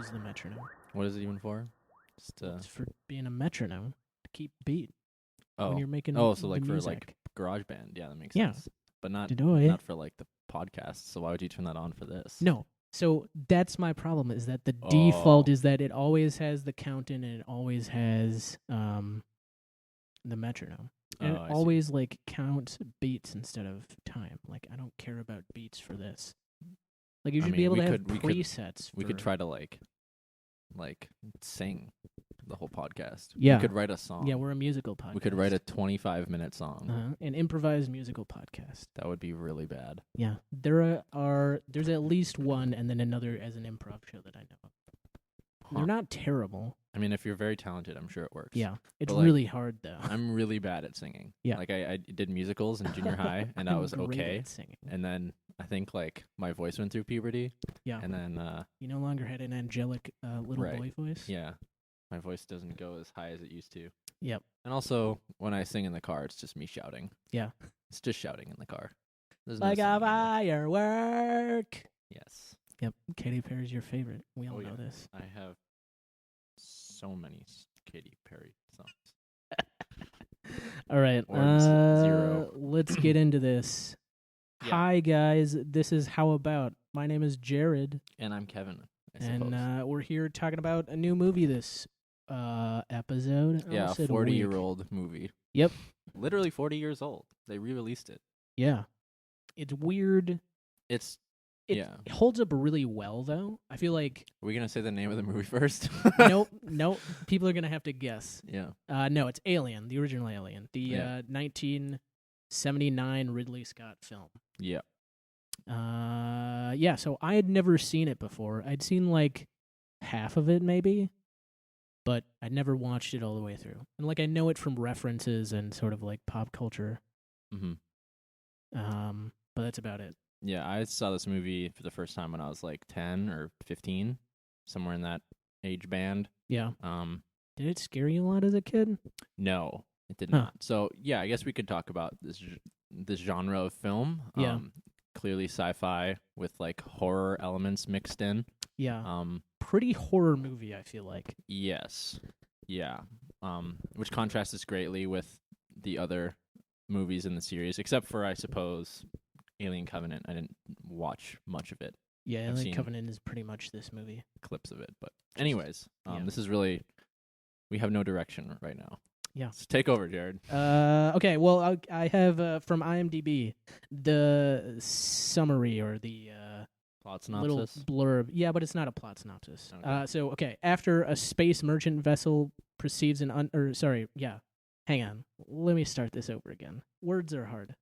use the metronome. What is it even for? Just It's for being a metronome to keep beat when you're making so the like music. for like GarageBand. Yeah, that makes Yeah. sense. But not for like the podcast. So why would you turn that on for this? No. So that's my problem, is that the default is that it always has the count in and it always has the metronome. And it I see. always like counts beats instead of time. Like, I don't care about beats for this. Like, you should be able to have presets. We could try to like sing the whole podcast. Yeah. We could write a song. Yeah, we're a musical podcast. We could write a 25-minute song. An improvised musical podcast. That would be really bad. Yeah. There's at least one and then another as an improv show that I know of. Huh. They're not terrible. I mean, if you're very talented, I'm sure it works. Yeah. It's But, like, really hard, though. I'm really bad at singing. Yeah. Like, I did musicals in junior high, and I was I'm great okay. at singing. And then I think, like, my voice went through puberty. Yeah. And then, You no longer had an angelic little Right. boy voice. yeah, my voice doesn't go as high as it used to. Yep. And also, when I sing in the car, it's just me shouting. Yeah. It's just shouting in the car. There's no Like a singing in there. firework. Yes. Yep. Katy Perry's your favorite. We all Oh, know yeah. this. I have so many Katy Perry songs. All right. Or zero. Let's get into this. Yeah. Hi, guys. This is How About. My name is Jared. And I'm Kevin, I suppose. And we're here talking about a new movie this episode. I yeah, a almost said 40-year-old movie. Yep. Literally 40 years old. They re-released it. Yeah. It's weird. It's, It yeah. holds up really well, though. I feel like... Are we going to say the name of the movie first? nope. People are going to have to guess. Yeah. No, it's Alien, the original Alien. The Yeah. 1979 Ridley Scott film. Yeah. Yeah, so I had never seen it before. I'd seen like half of it maybe, but I'd never watched it all the way through. And like I know it from references and sort of like pop culture. Mm-hmm. But that's about it. Yeah, I saw this movie for the first time when I was like 10 or 15, somewhere in that age band. Yeah. Did it scare you a lot as a kid? No, it did Huh. not. So, yeah, I guess we could talk about this genre of film. Yeah. Clearly sci-fi with like horror elements mixed in. Yeah. Pretty horror movie, I feel like. Yes. Yeah. Which contrasts greatly with the other movies in the series, except for, I suppose, Alien Covenant. I didn't watch much of it. Yeah, I've Alien seen Covenant is pretty much this movie. clips of it. But anyways, yeah. This is really, we have no direction right now. Yeah. So take over, Jared. Okay, well, I have from IMDb the summary or the Plot little synopsis. blurb. Yeah, but it's not a plot synopsis. Okay. After a space merchant vessel perceives hang on. Let me start this over again. Words are hard.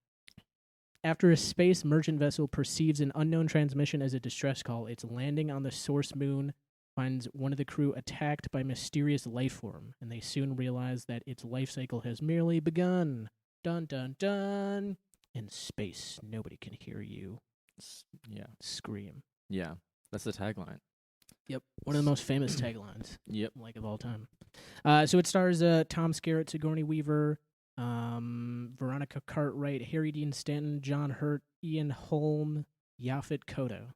After a space merchant vessel perceives an unknown transmission as a distress call, its landing on the source moon finds one of the crew attacked by mysterious life form, and they soon realize that its life cycle has merely begun. Dun dun dun. In space, nobody can hear you Yeah. scream. Yeah. That's the tagline. Yep, one of the most famous taglines, Yep. like of all time. So it stars Tom Skerritt, Sigourney Weaver, Veronica Cartwright, Harry Dean Stanton, John Hurt, Ian Holm, Yaphet Kotto.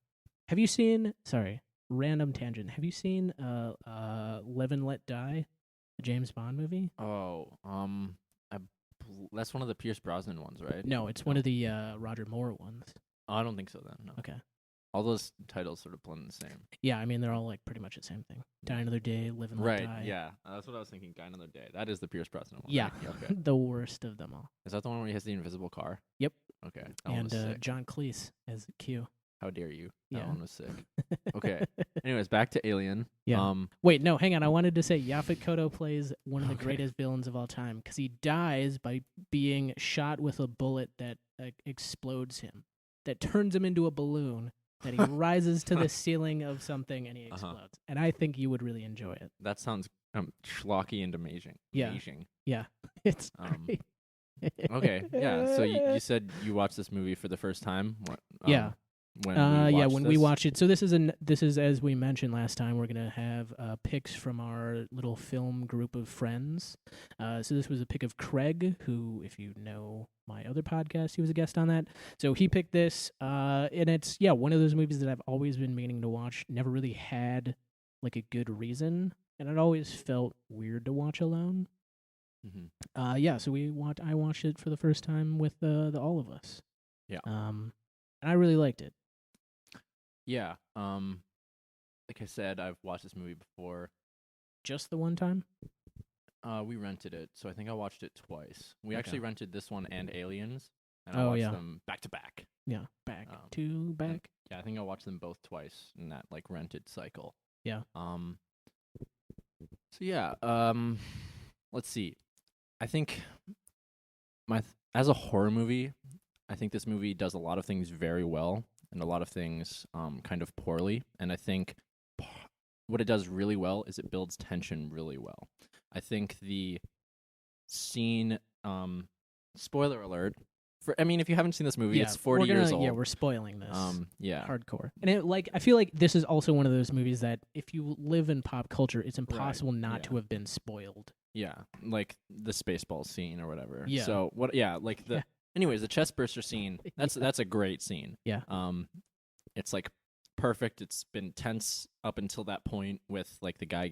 Have you seen? Sorry, random tangent. Have you seen Live and Let Die, the James Bond movie? Oh, that's one of the Pierce Brosnan ones, right? No, it's one of the Roger Moore ones. Oh, I don't think so then. No. Okay. All those titles sort of blend the same. Yeah, I mean they're all like pretty much the same thing. Die Another Day, Live and Let Right. Die. Yeah. That's what I was thinking. Die Another Day. That is the Pierce Brosnan one. Yeah, right? Yeah, okay. the worst of them all. Is that the one where he has the invisible car? Yep. Okay. That one And was sick. John Cleese as Q. How dare you? Yeah. That one was sick. Okay. Anyways, back to Alien. Yeah. Wait, no, hang on. I wanted to say Yaphet Kotto plays one of the Okay. greatest villains of all time because he dies by being shot with a bullet that explodes him, that turns him into a balloon, that he rises to the ceiling of something and he explodes. And I think you would really enjoy it. That sounds schlocky and amazing. Yeah. Amazing. Yeah, it's great. Okay. Yeah. So you said you watched this movie for the first time. Yeah. When we watch it. So this is as we mentioned last time. We're gonna have picks from our little film group of friends. So this was a pick of Craig, who, if you know my other podcast, he was a guest on that. So he picked this, and it's one of those movies that I've always been meaning to watch. Never really had like a good reason, and it always felt weird to watch alone. Mm-hmm. So I watched it for the first time with the all of us. Yeah. And I really liked it. Yeah. Like I said, I've watched this movie before. Just the one time? We rented it, so I think I watched it twice. We Okay. actually rented this one and Aliens, and I watched them back to back. Yeah, back to back. Yeah, I think I watched them both twice in that like rented cycle. Yeah. So yeah. Let's see. I think as a horror movie, I think this movie does a lot of things very well and a lot of things kind of poorly. And I think what it does really well is it builds tension really well. I think the scene, spoiler alert. If you haven't seen this movie, it's 40 years old. Yeah, we're spoiling this. Yeah, hardcore. And I feel like this is also one of those movies that if you live in pop culture, it's impossible not to have been spoiled. Yeah, like the Spaceball scene or whatever. Yeah. So what? Yeah, like the. Anyways, the chest burster scene. That's a great scene. Yeah. It's like perfect. It's been tense up until that point with like the guy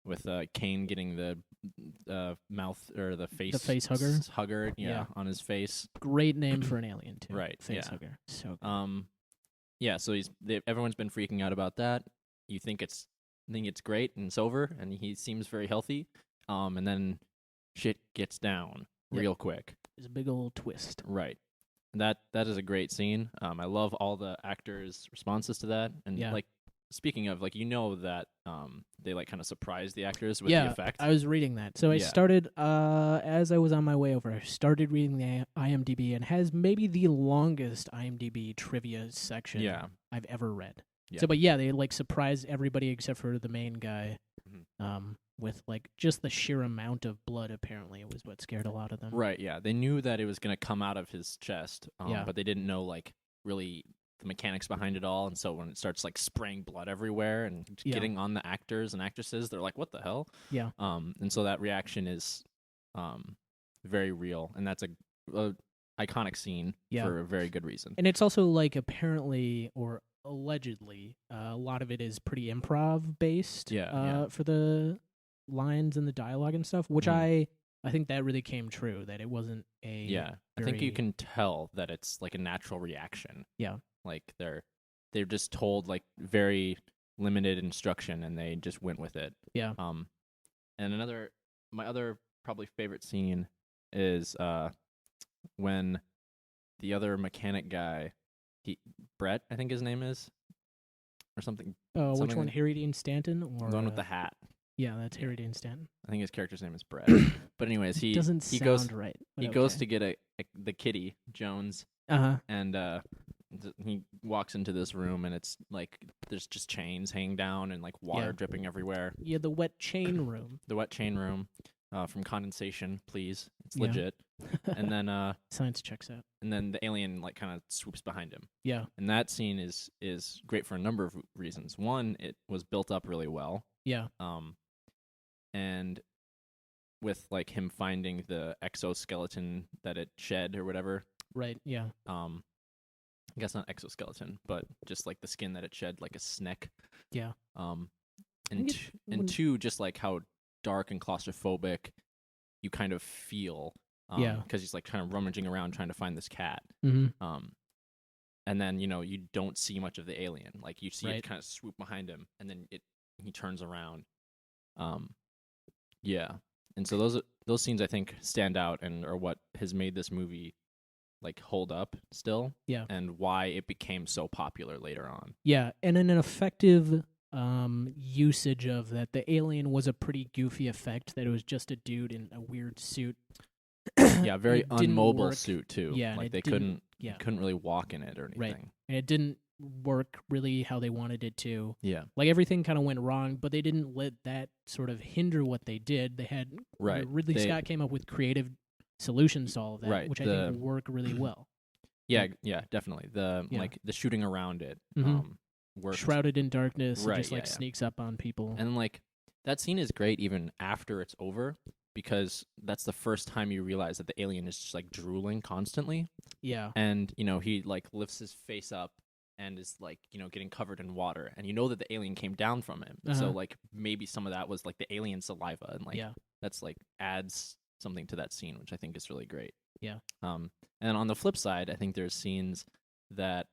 with Kane getting the mouth or the face hugger. Yeah, on his face. Great name for an alien too. Right. Face hugger. So good. Yeah. So everyone's been freaking out about that. You think it's great and it's over, and he seems very healthy. And then shit gets down real quick. There's a big old twist. Right. That is a great scene. I love all the actors' responses to that. And like speaking of, like, that they like kind of surprise the actors with the effect. I was reading that. So I started as I was on my way over, I started reading the IMDb, and has maybe the longest IMDb trivia section I've ever read. Yeah. So they like surprised everybody except for the main guy. Mm-hmm. With like just the sheer amount of blood, apparently, was what scared a lot of them. Right, yeah. They knew that it was going to come out of his chest, but they didn't know like really the mechanics behind it all. And so when it starts like spraying blood everywhere and getting on the actors and actresses, they're like, "What the hell?" Yeah. And so that reaction is very real, and that's a iconic scene for a very good reason. And it's also like apparently or allegedly, a lot of it is pretty improv based. For the lines and the dialogue and stuff, which I think that really came true, that it wasn't a I think you can tell that it's like a natural reaction. Like they're just told like very limited instruction and they just went with it. And my other probably favorite scene is when the other mechanic guy, Brett, I think his name is, or something. Which one, Harry Dean Stanton, or the one with the hat? Yeah, that's Harry Dean Stanton. I think his character's name is Brett. But anyways, he sound right. He goes to get the kitty Jones. And he walks into this room and it's like there's just chains hanging down and like water dripping everywhere. Yeah, the wet chain room. The wet chain room. From condensation, please. It's legit. And then science checks out. And then the alien like kind of swoops behind him. Yeah. And that scene is great for a number of reasons. One, it was built up really well. Yeah. And with like him finding the exoskeleton that it shed or whatever. Right. Yeah. I guess not exoskeleton, but just like the skin that it shed, like a snake. Yeah. And two, just like how dark and claustrophobic you kind of feel. Because he's like kind of rummaging around trying to find this cat. Mm-hmm. And then you don't see much of the alien. Like you see it kind of swoop behind him, and then he turns around. And so those scenes I think stand out and are what has made this movie like hold up still. Yeah. And why it became so popular later on. Yeah, and an effective usage of that. The alien was a pretty goofy effect, that it was just a dude in a weird suit. Yeah, very unmobile suit too. Yeah, like they couldn't really walk in it or anything. Right. And it didn't work really how they wanted it to. Yeah. Like everything kind of went wrong, but they didn't let that sort of hinder what they did. They had Ridley Scott came up with creative solutions to all of that, which I think work really well. Yeah, definitely. Like the shooting around it worked. Shrouded in darkness, it just sneaks up on people. And like that scene is great even after it's over, because that's the first time you realize that the alien is just like drooling constantly. Yeah. And he like lifts his face up and is like, getting covered in water, and that the alien came down from him. So like maybe some of that was like the alien saliva, and like that's like adds something to that scene, which I think is really great. Yeah. And then on the flip side, I think there's scenes that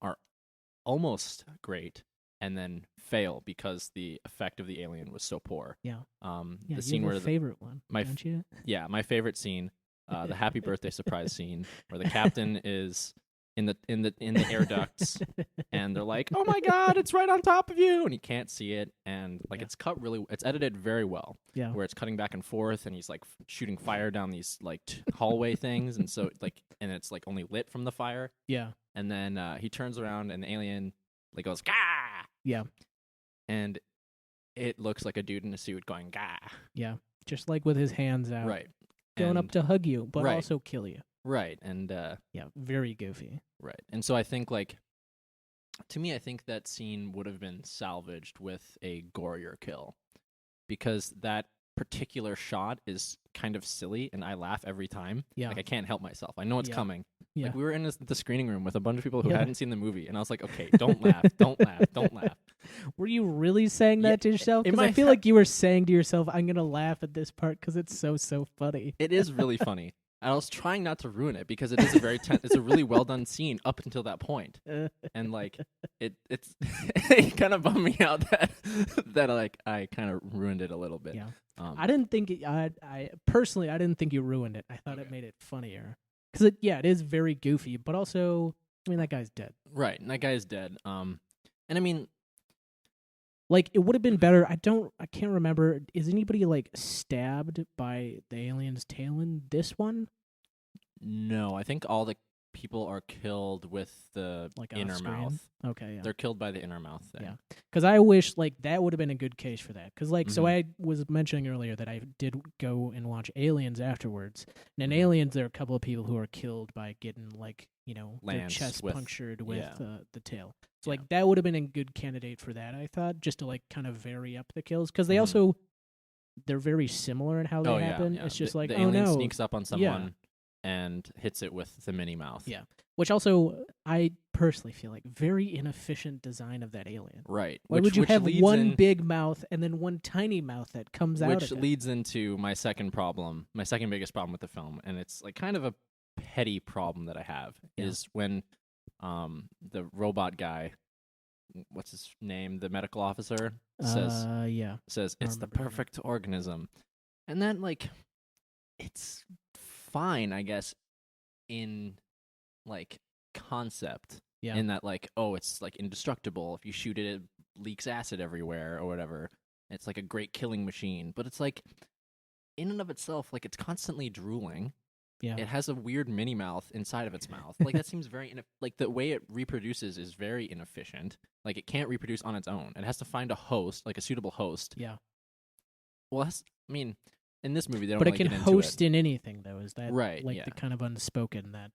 are almost great and then fail because the effect of the alien was so poor. Yeah. The scene where favorite one, don't you? Yeah, my favorite scene, the happy birthday surprise scene, where the captain is in the air ducts, and they're like, "Oh my God, it's right on top of you," and he can't see it, and like it's edited very well. Yeah. Where it's cutting back and forth, and he's like shooting fire down these like hallway things, and so and it's like only lit from the fire. Yeah. And then he turns around, and the alien like goes "Gah!" Yeah. And it looks like a dude in a suit going "Gah!" Yeah. Just like with his hands out. Right. Going up to hug you, but Right. also kill you. Right. And yeah, very goofy. right. And so I think like, to me, I think that scene would have been salvaged with a gorier kill, because that particular shot is kind of silly, and I laugh every time. Yeah. Like I can't help myself. I know it's coming. Yeah. Like we were in the screening room with a bunch of people who hadn't seen the movie, and I was like, okay, don't laugh, don't laugh, don't laugh. Were you really saying that to yourself? in Because my I feel like you were saying to yourself, I'm going to laugh at this part because it's so funny. It is really funny. I was trying not to ruin it because it is a very it's a really well done scene up until that point, and like it's it kind of bummed me out that like I kind of ruined it a little bit. Yeah, I didn't think I personally I didn't think you ruined it. I thought it made it funnier because it is very goofy, but also I mean that guy's dead. Right, and that guy is dead. And I mean, like it would have been better. I can't remember. Is anybody like stabbed by the alien's tail in this one? No, I think all the people are killed with the like inner mouth. Okay, yeah. They're killed by the inner mouth thing. Yeah, because I wish like that would have been a good case for that. Because like, so Mhm. I was mentioning earlier that I did go and watch Aliens afterwards. And in Mhm. Aliens, there are a couple of people who are killed by getting like their Lance chest with- punctured with yeah. the tail. So Yeah. like that would have been a good candidate for that. I thought just to like kind of vary up the kills because they Mhm. also they're very similar in how they Oh happen. yeah. It's just the like alien no, sneaks up on someone and hits it with the mini mouth. Yeah. Which also, I personally feel like very inefficient design of that alien. Right. Why would you which have leads one big mouth and then one tiny mouth that comes out which of it? leads into my second biggest problem with the film, and it's like kind of a petty problem that I have, is when the robot guy, what's his name, the medical officer, says it's the perfect organism. And then like it's fine, I guess, in like concept. Yeah. In that like, oh, it's like indestructible. If you shoot it, it leaks acid everywhere or whatever. It's like a great killing machine. But it's like, in and of itself, like it's constantly drooling. Yeah. It has a weird mini mouth inside of its mouth. Like that seems very like the way it reproduces is very inefficient. Like it can't reproduce on its own. It has to find a host, like a suitable host. Yeah. Well, I mean, in this movie they don't. But really it can get into host in anything, though. Is that right? like Yeah. the kind of unspoken that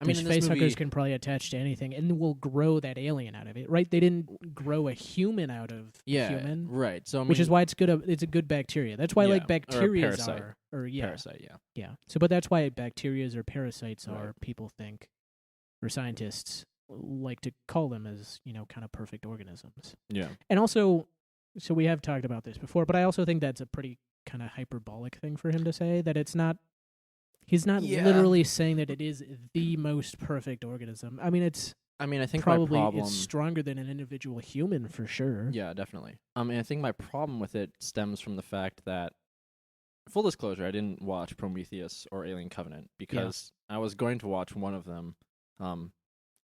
I mean, in this facehuggers movie, can probably attach to anything and will grow that alien out of it, right? They didn't grow a human out of a human, right. So I mean, which is why it's good. It's a good bacteria. That's why like or a bacteria parasite. parasite. Yeah. Yeah. So, but that's why bacterias or parasites Right. are, people think, or scientists like to call them as, kind of perfect organisms. Yeah. And also, so we have talked about this before, but I also think that's a pretty kind of hyperbolic thing for him to say, that it's not, he's not literally saying that it is the most perfect organism. I mean, I think probably my problem, it's stronger than an individual human for sure. Yeah, definitely. And I think my problem with it stems from the fact that, full disclosure, I didn't watch Prometheus or Alien Covenant because I was going to watch one of them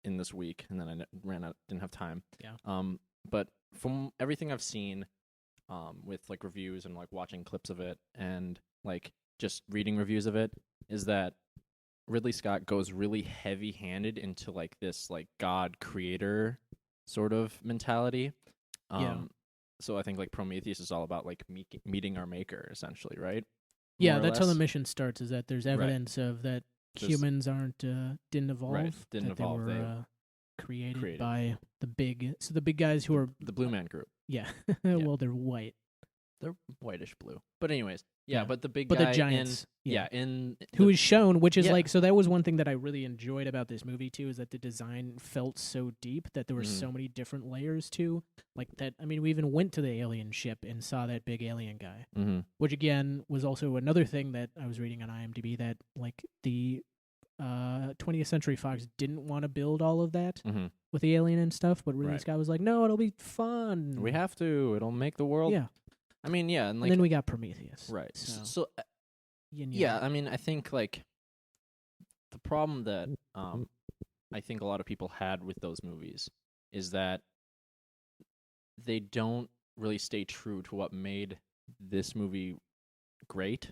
in this week, and then I ran out, didn't have time. Yeah. But from everything I've seen, with like reviews and like watching clips of it and like just reading reviews of it, is that Ridley Scott goes really heavy-handed into like this like God creator sort of mentality. So I think like Prometheus is all about like meeting our maker, essentially, right? Yeah, More or that's how the less. mission starts. Is that there's evidence of that humans didn't evolve. Right, didn't that evolve. They were created by the big guys who are the Blue Man Group. yeah. Yeah. Well, they're white. They're whitish blue. But anyways, Yeah. but the big But guy the giants, in who is shown, which is Yeah. like, so that was one thing that I really enjoyed about this movie too, is that the design felt so deep that there were Mhm. so many different layers to, like that. I mean, we even went to the alien ship and saw that big alien guy, which again was also another thing that I was reading on IMDb, that like the 20th Century Fox didn't want to build all of that with the alien and stuff, but Ridley Right. Scott was like, no, it'll be fun. We have to. It'll make the world. Yeah. I mean, yeah, and And like then we got Prometheus. right. So, So yin yeah, yang. I mean, I think like the problem that I think a lot of people had with those movies is that they don't really stay true to what made this movie great.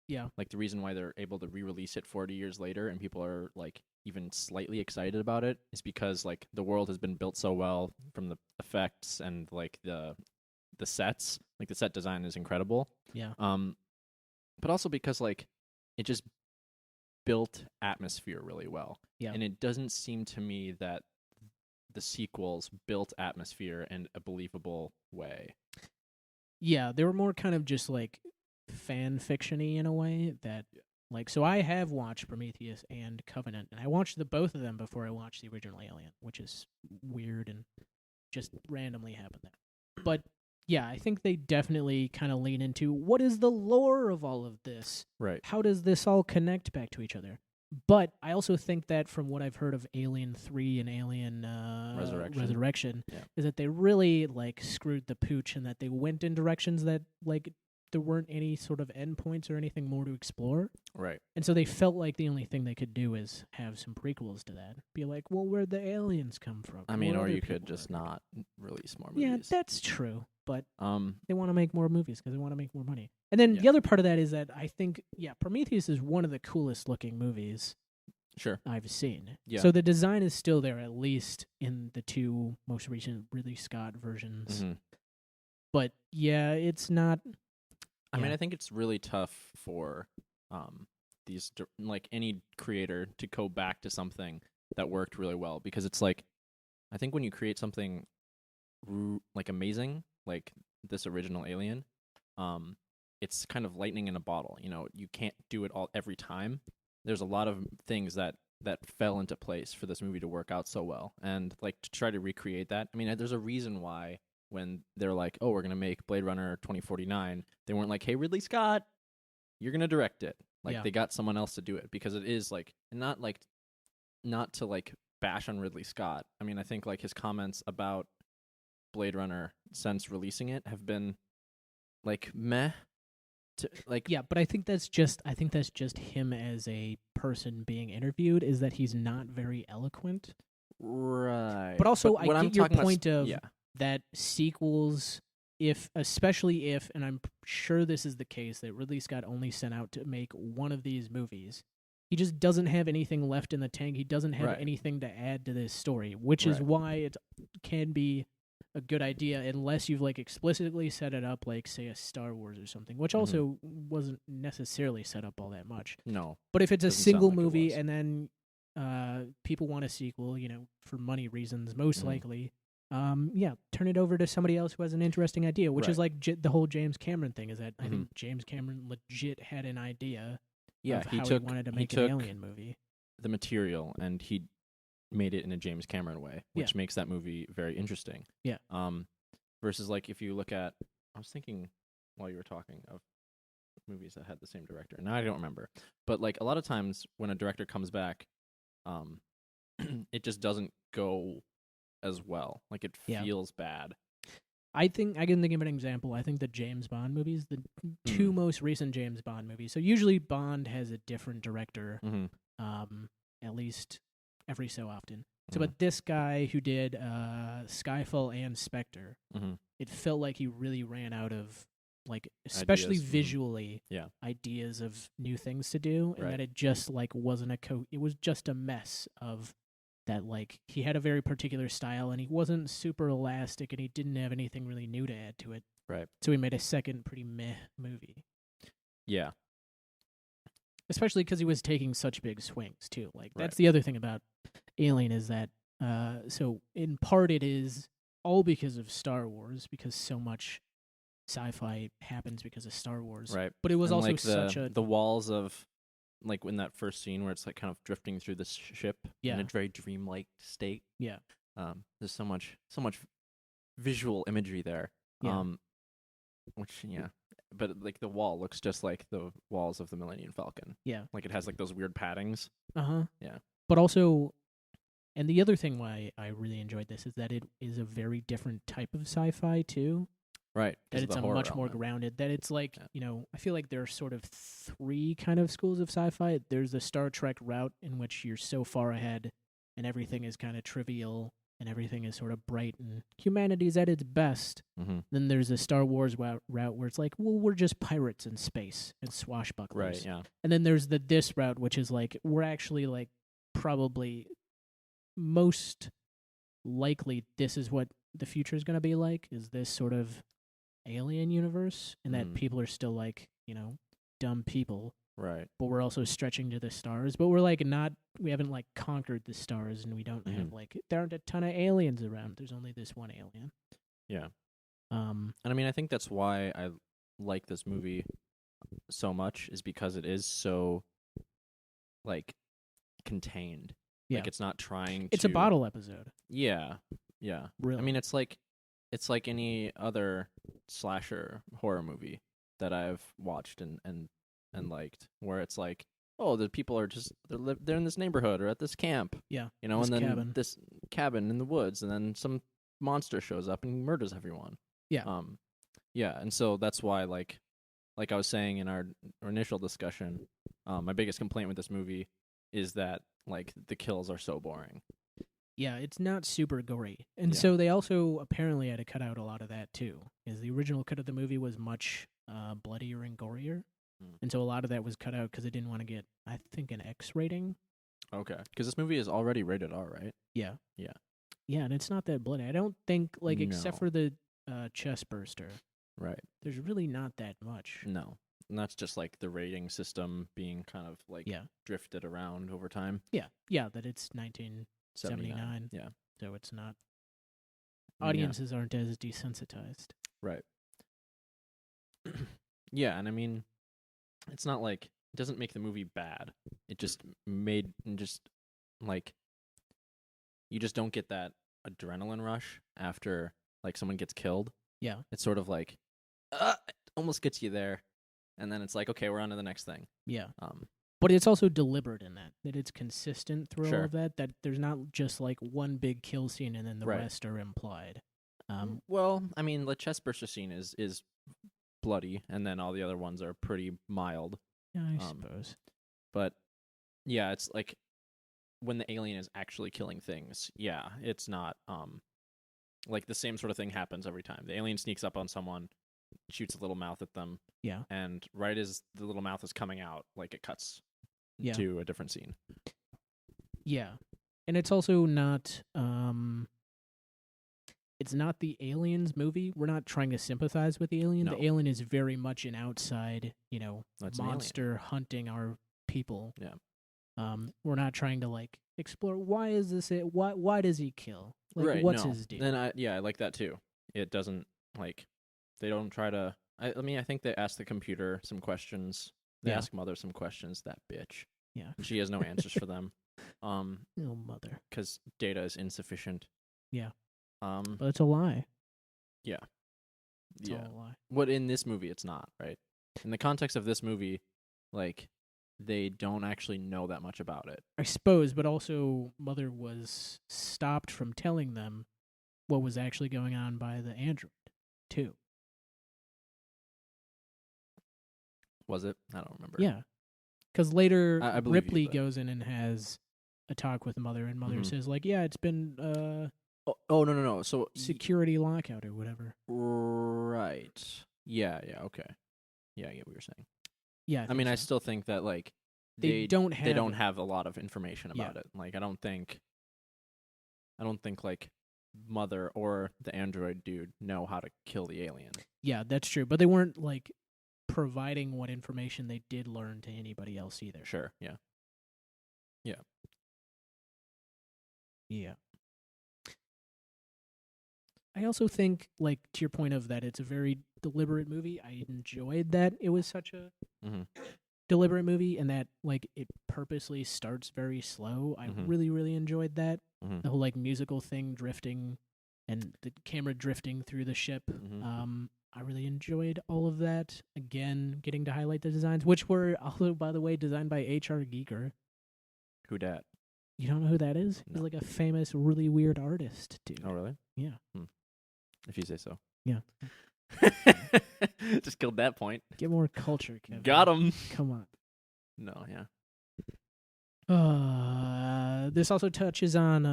Yeah. Like the reason why they're able to re-release it 40 years later and people are like even slightly excited about it is because like the world has been built so well from the effects and like the sets. Like the set design is incredible. Yeah. But also because like it just built atmosphere really well. Yeah. And it doesn't seem to me that the sequels built atmosphere in a believable way. Yeah, they were more kind of just like fan fiction-y in a way that like, so I have watched Prometheus and Covenant, and I watched both of them before I watched the original Alien, which is weird and just randomly happened there. But yeah, I think they definitely kind of lean into what is the lore of all of this? Right. How does this all connect back to each other? But I also think that from what I've heard of Alien 3 and Alien Resurrection is that they really like screwed the pooch, and that they went in directions that like there weren't any sort of endpoints or anything more to explore. Right. And so they felt like the only thing they could do is have some prequels to that. Be like, well, where'd the aliens come from? I mean, What or other you could people just are there? not release more Yeah, movies. that's true. But Um they want to make more movies because they want to make more money. And then the other part of that is that I think, Prometheus is one of the coolest looking movies sure. I've seen. Yeah. So the design is still there, at least in the two most recent Ridley Scott versions. Mhm. But yeah, it's not. I mean, I think it's really tough for like any creator to go back to something that worked really well, because it's like I think when you create something like amazing, like this original Alien, it's kind of lightning in a bottle. You know, you can't do it all every time. There's a lot of things that fell into place for this movie to work out so well, and like to try to recreate that. I mean, there's a reason why when they're like, "Oh, we're gonna make Blade Runner 2049," they weren't like, "Hey, Ridley Scott, you're gonna direct it." Like they got someone else to do it, because it is like not to like bash on Ridley Scott. I mean, I think like his comments about Blade Runner since releasing it have been like meh. But I think that's just him as a person being interviewed, is that he's not very eloquent. Right. But also, what I I'm get your talking about point of that sequels, especially if, and I'm sure this is the case, that Ridley Scott only sent out to make one of these movies. He just doesn't have anything left in the tank. He doesn't have anything to add to this story, which is why it can be a good idea unless you've like explicitly set it up like, say, a Star Wars or something, which also wasn't necessarily set up all that much. No. But if it's a Doesn't sound single like it movie was. and then people want a sequel, for money reasons, most likely, turn it over to somebody else who has an interesting idea, which is like the whole James Cameron thing, is that I think James Cameron legit had an idea of how he wanted to make an alien movie. The material, and he made it in a James Cameron way, which makes that movie very interesting. Yeah. Versus like if you look at, I was thinking while you were talking of movies that had the same director. Now I don't remember, but like a lot of times when a director comes back, it just doesn't go as well. Like it feels bad. I think I can think of an example. I think the James Bond movies, the two most recent James Bond movies. So usually Bond has a different director, at least every so often. So, but this guy who did Skyfall and Spectre, it felt like he really ran out of, like, especially ideas. Visually, ideas of new things to do, and that it just like wasn't it was just a mess of that. Like he had a very particular style, and he wasn't super elastic, and he didn't have anything really new to add to it. Right. So he made a second pretty meh movie. Yeah. Especially because he was taking such big swings too. Like that's the other thing about Alien, is that so in part it is all because of Star Wars, because so much sci-fi happens because of Star Wars. Right. But it was And, also like, such a the walls of, like, in that first scene where it's like kind of drifting through the ship in a very dreamlike state. Yeah. There's so much visual imagery there. Yeah. Which but like the wall looks just like the walls of the Millennium Falcon. Yeah. Like it has like those weird paddings. Yeah. But also, and the other thing why I really enjoyed this is that it is a very different type of sci-fi too. Right. That it's a much more grounded. That it's like, I feel like there are sort of three kind of schools of sci-fi. There's the Star Trek route in which you're so far ahead and everything is kind of trivial and everything is sort of bright and humanity's at its best. Mm-hmm. Then there's a Star Wars route where it's like, well, we're just pirates in space and swashbucklers. Right, yeah. And then there's this route, which is like, we're actually like probably most likely this is what the future is going to be like, is this sort of alien universe, and that people are still like, dumb people. Right. But we're also stretching to the stars. But we're like we haven't like conquered the stars, and we don't have like, there aren't a ton of aliens around. There's only this one alien. Yeah. And I mean, I think that's why I like this movie so much, is because it is so like contained. Yeah. Like it's not trying It's a bottle episode. Yeah. Yeah. Really. I mean, it's like any other slasher horror movie that I've watched and liked, where it's like, oh, the people are just they're in this neighborhood or at this camp. Yeah. And then this cabin in the woods, and then some monster shows up and murders everyone. Yeah. Yeah, and so that's why like I was saying in our initial discussion, my biggest complaint with this movie is that like the kills are so boring. Yeah, it's not super gory. And so they also apparently had to cut out a lot of that too, because the original cut of the movie was much bloodier and gorier. And so a lot of that was cut out because it didn't want to get, I think, an X rating. Okay. Because this movie is already rated R, right? Yeah. Yeah. Yeah, and it's not that bloody. I don't think, like, except for the chest burster. Right. There's really not that much. No. And that's just like the rating system being kind of like drifted around over time. Yeah. Yeah, that it's 1979. Yeah. So it's not. Audiences aren't as desensitized. Right. Yeah, and I mean, it's not like, it doesn't make the movie bad. It just like, you just don't get that adrenaline rush after like someone gets killed. Yeah. It's sort of like, it almost gets you there. And then it's like, okay, we're on to the next thing. Yeah. But it's also deliberate in that it's consistent through all of that there's not just like one big kill scene and then the rest are implied. Well, I mean, the chest burster scene is bloody, and then all the other ones are pretty mild. Yeah, I suppose. But yeah, it's like when the alien is actually killing things, it's not like the same sort of thing happens every time. The alien sneaks up on someone, shoots a little mouth at them. Yeah. And right as the little mouth is coming out, like it cuts to a different scene. Yeah. And it's also not it's not the Aliens movie. We're not trying to sympathize with the alien. No. The alien is very much an outside, That's monster hunting our people. Yeah. We're not trying to like explore why is this it? Why does he kill? Like what's his deal? Then I like that too. It doesn't like, they don't try to. I mean, I think they ask the computer some questions. They ask Mother some questions. That bitch. Yeah. And she has no answers for them. Oh, Mother. Because data is insufficient. Yeah. But it's a lie. Yeah. It's all a lie. What in this movie, it's not, right? In the context of this movie, like, they don't actually know that much about it. I suppose, but also Mother was stopped from telling them what was actually going on by the android, too. Was it? I don't remember. Yeah. Because later, I Ripley goes in and has a talk with Mother, and Mother says, like, yeah, it's been no. So security lockout or whatever. Right. Yeah, okay. Yeah, I get what you're saying. Yeah. I mean, I still think that, like, they don't have a lot of information about it. Like, I don't think like Mother or the android dude know how to kill the alien. Yeah, that's true. But they weren't like providing what information they did learn to anybody else either. Sure, yeah. Yeah. Yeah. I also think, like, to your point of that it's a very deliberate movie, I enjoyed that it was such a Mm-hmm. deliberate movie and that, like, it purposely starts very slow. I Mhm. really, really enjoyed that. Mm-hmm. The whole, like, musical thing drifting and the camera drifting through the ship. Mm-hmm. I really enjoyed all of that. Again, getting to highlight the designs, which were also, by the way, designed by H.R. Giger. Who dat? You don't know who that is? He's No. like a famous, really weird artist, dude. Oh, really? Yeah. If you say so. Yeah. Just killed that point. Get more culture, Kevin. Got him. Come on. No, yeah. This also touches on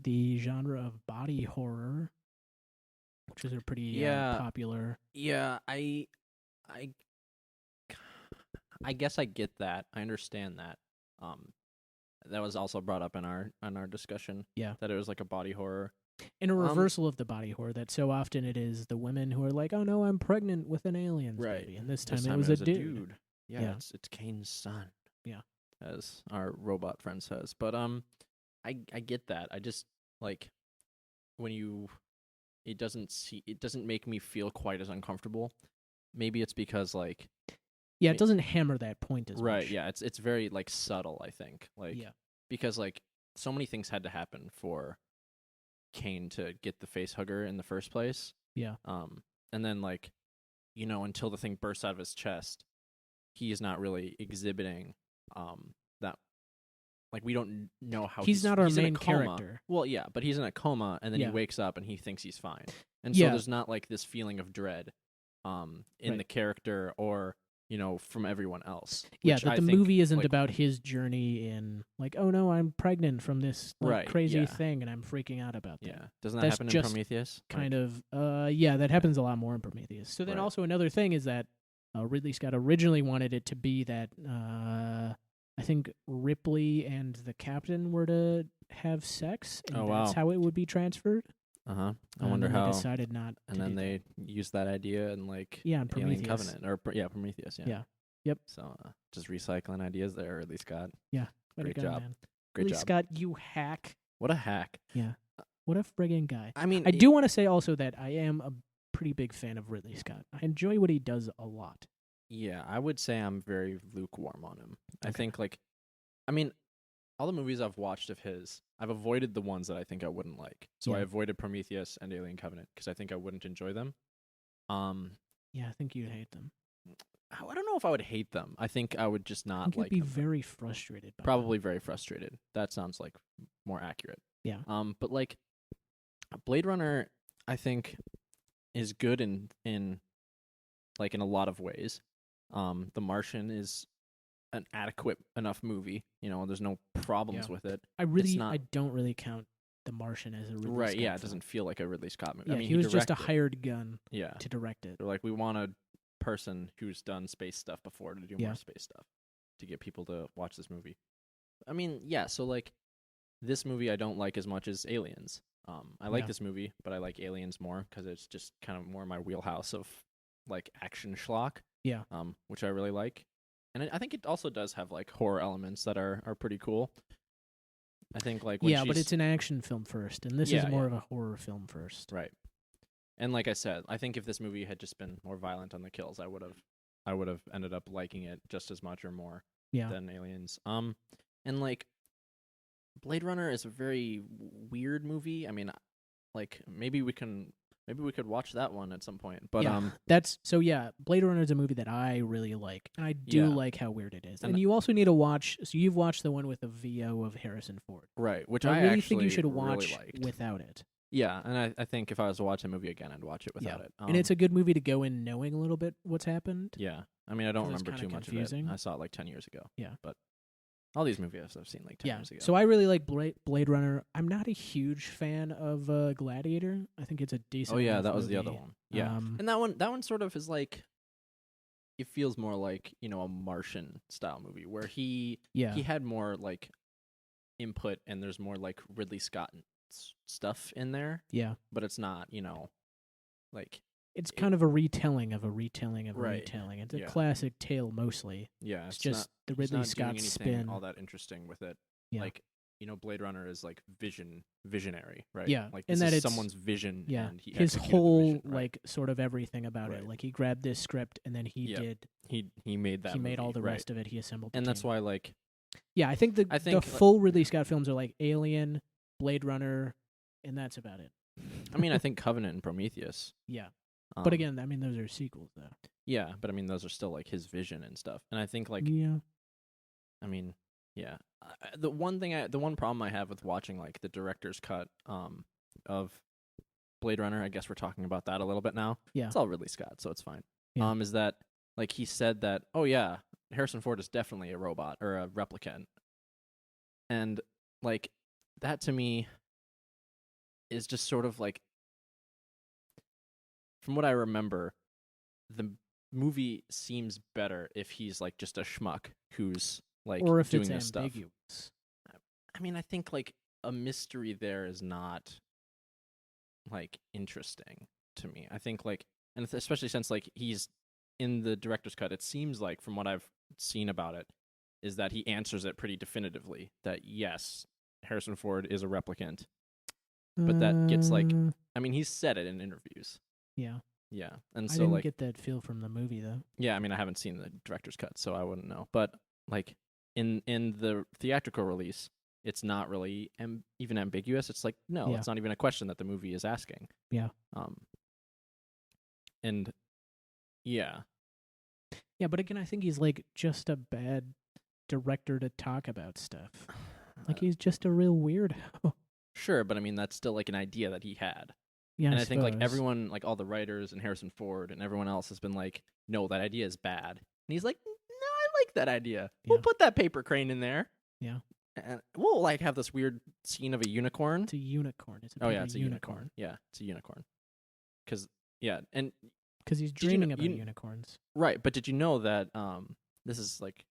the genre of body horror, which is a pretty popular. Yeah, I guess I get that. I understand that. That was also brought up in our discussion. Yeah. That it was like a body horror. And a reversal of the body horror that so often it is the women who are like, "Oh no, I'm pregnant with an alien baby," and this time it was a dude. Yeah, it's Kane's son. Yeah, as our robot friend says. But I get that. I just like when it doesn't make me feel quite as uncomfortable. Maybe it's because like it doesn't hammer that point as much. Right. Yeah, it's very like subtle. I think because like so many things had to happen for Kane to get the face hugger in the first place. Yeah. And then like, until the thing bursts out of his chest, he is not really exhibiting that. Like we don't know how he's not our main character. Well, yeah, but he's in a coma, and then he wakes up and he thinks he's fine, and so there's not like this feeling of dread, in the character or from everyone else. Yeah, that the movie isn't about his journey in like, oh no, I'm pregnant from this crazy thing and I'm freaking out about that. Yeah, doesn't that happen in Prometheus? Kind of, that happens a lot more in Prometheus. So then also another thing is that Ridley Scott originally wanted it to be that I think Ripley and the captain were to have sex, and that's how it would be transferred. I wonder how they decided not. And then they used that idea in like in Prometheus. Alien Covenant or Prometheus. Yeah. Yep. So just recycling ideas there, Ridley Scott. Yeah. Great job. Man. Great Ridley job. Scott, you hack. What a hack. Yeah. What a friggin' guy. I mean, I do want to say also that I am a pretty big fan of Ridley Scott. I enjoy what he does a lot. Yeah, I would say I'm very lukewarm on him. Okay. I think all the movies I've watched of his, I've avoided the ones that I think I wouldn't like. So I avoided Prometheus and Alien Covenant because I think I wouldn't enjoy them. Yeah, I think you'd hate them. I don't know if I would hate them. I think I would just not like them. You'd be very frustrated by Probably very frustrated. That sounds like more accurate. Yeah. But like Blade Runner, I think is good in a lot of ways. The Martian is an adequate enough movie. There's no problems with it. I don't really count The Martian as a Ridley Scott yeah, it film. doesn't feel like a Ridley Scott movie. Yeah, I mean, he was just a hired gun to direct it. They're like, we want a person who's done space stuff before to do more space stuff to get people to watch this movie. I mean, so like this movie I don't like as much as Aliens. I like this movie, but I like Aliens more because it's just kind of more my wheelhouse of like action schlock. Yeah. Which I really like. And I think it also does have like horror elements that are pretty cool. I think like when but it's an action film first, and this is more of a horror film first. Right. And like I said, I think if this movie had just been more violent on the kills, I would have ended up liking it just as much or more than Aliens. And like Blade Runner is a very weird movie. I mean, like maybe we could watch that one at some point. But Blade Runner is a movie that I really like, and I do like how weird it is. And you also need to watch. So you've watched the one with the VO of Harrison Ford, right? Which I really think you should really watch liked. without it. Yeah, and I think if I was to watch a movie again, I'd watch it without it. And it's a good movie to go in knowing a little bit what's happened. Yeah, I mean, I don't remember too much confusing. of it. I saw it like 10 years ago. Yeah, but all these movies I've seen like 10 years ago. So I really like Blade Runner. I'm not a huge fan of Gladiator. I think it's a decent. Oh yeah, that was movie. the other one. Yeah, and that one sort of is like, it feels more like a Martian style movie where he had more like input and there's more like Ridley Scott stuff in there. Yeah, but it's not like. It's kind of a retelling of a retelling of a retelling. It's a classic tale mostly. Yeah, it's just the Ridley Scott spin. All that interesting with it. Yeah. Like Blade Runner is like visionary, right? Yeah, like and this that is it's someone's vision, yeah, and he his executed the whole vision, right? like sort of everything about it. Right. Like he grabbed this script and then he Yep. did. He made that. He made movie, all the right. rest of it. He assembled. And the that's team. why, like, Yeah, I think the like, full Ridley Scott films are like Alien, Blade Runner, and that's about it. I mean, I think Covenant and Prometheus. Yeah, but again, I mean, those are sequels though. Yeah, but I mean, those are still like his vision and stuff. And I think like, Yeah, I mean, yeah, the one problem I have with watching like the director's cut of Blade Runner, I guess we're talking about that a little bit now. Yeah. It's all Ridley Scott, so it's fine. Yeah. Is that like he said that, oh yeah, Harrison Ford is definitely a robot or a replicant. And like that to me is just sort of like, from what I remember, the movie seems better if he's like just a schmuck who's like or if doing it's this ambiguous. stuff. I mean, I think like a mystery there is not like interesting to me. I think like, and especially since like he's in the director's cut, it seems like from what I've seen about it is that he answers it pretty definitively that yes, Harrison Ford is a replicant. But that gets like, I mean, he's said it in interviews. Yeah. Yeah. And I so didn't like, get that feel from the movie though. yeah, I mean, I haven't seen the director's cut, so I wouldn't know. But like in the theatrical release, it's not really even ambiguous. It's like, no, it's not even a question that the movie is asking. Yeah. And yeah. Yeah, but again, I think he's like just a bad director to talk about stuff. Like he's just a real weirdo. Sure, but I mean, that's still like an idea that he had. Yeah, and I think like everyone, like all the writers and Harrison Ford and everyone else has been like, no, that idea is bad. And he's like, no, I like that idea. Yeah. We'll put that paper crane in there. Yeah. And we'll like have this weird scene of a unicorn. It's a unicorn. It's it's a unicorn. Yeah, it's a unicorn. Because because he's dreaming about unicorns. Right, but did you know that this is like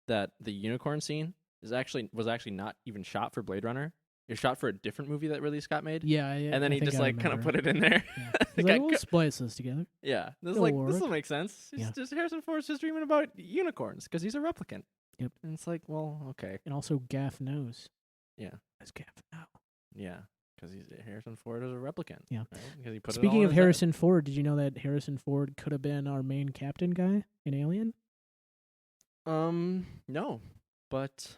that the unicorn scene was actually not even shot for Blade Runner. It was shot for a different movie that Ridley Scott made. Yeah, and then he just like kind of put it in there. Yeah. He's like, we'll splice this together. Yeah, this It'll this work. will make sense. It's just Harrison Ford's just dreaming about unicorns because he's a replicant. Yep. And it's like, well, okay. And also Gaff knows. Yeah. As Gaff know. Yeah, because Harrison Ford is a replicant. Yeah. Right? Because he put Speaking it all of in his Harrison Ford, did you know that Harrison Ford could have been our main captain guy in Alien? No, but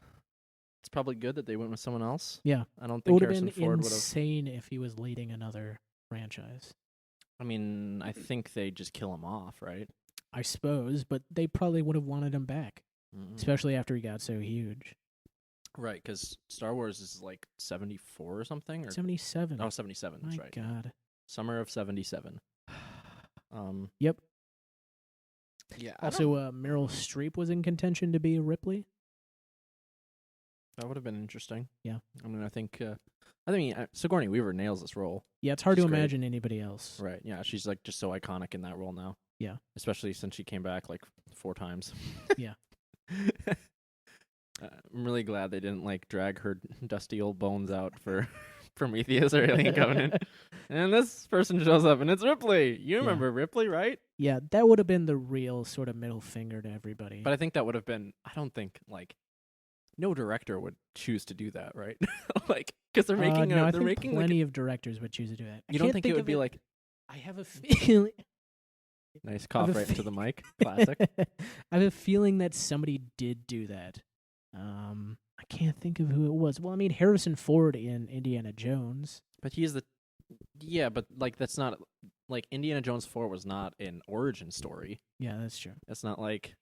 it's probably good that they went with someone else. Yeah. I don't It think would have Harrison been Ford would have. insane if he was leading another franchise. I mean, I think they just kill him off, right? I suppose, but they probably would have wanted him back, Mm-mm. especially after he got so huge. Right, because Star Wars is like 74 or something? Or 77. Oh, 77, that's My right. God. Summer of 77. Yep. Yeah. Also, Meryl Streep was in contention to be Ripley. That would have been interesting. Yeah. I mean, I think Sigourney Weaver nails this role. Yeah, it's hard She's to great. imagine anybody else. Right. Yeah, she's like just so iconic in that role now. Yeah. Especially since she came back like 4 times. Yeah. I'm really glad they didn't like drag her dusty old bones out for Prometheus or Alien Covenant. And this person shows up and it's Ripley. You remember Ripley, right? Yeah, that would have been the real sort of middle finger to everybody. But I think that would have been, I don't think like no director would choose to do that, right? Like, because they're making I they're think making plenty of directors would choose to do that. You don't think it would be like, I have a feeling. nice cough right into the mic. Classic. I have a feeling that somebody did do that. I can't think of who it was. Well, I mean, Harrison Ford in Indiana Jones. But he's but like that's not like Indiana Jones 4 was not an origin story. Yeah, that's true. It's not like,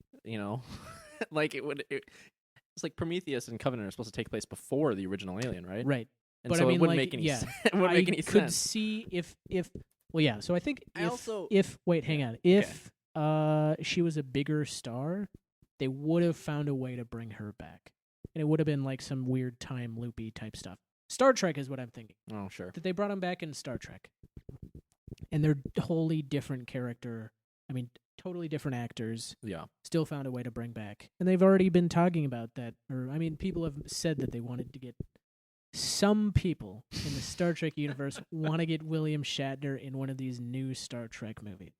like it's like Prometheus and Covenant are supposed to take place before the original Alien, right? Right. And but so I mean, it wouldn't like, make any yeah, sense. It wouldn't make any I could sense. see if well, yeah. So I think I also wait, hang on. If she was a bigger star, they would have found a way to bring her back, and it would have been like some weird time loopy type stuff. Star Trek is what I'm thinking. Oh, sure. That they brought him back in Star Trek, and they're wholly different character. I mean, totally different actors. Yeah. Still found a way to bring back, and they've already been talking about that. Or I mean, people have said that they wanted to get. Some people in the Star Trek universe want to get William Shatner in one of these new Star Trek movies.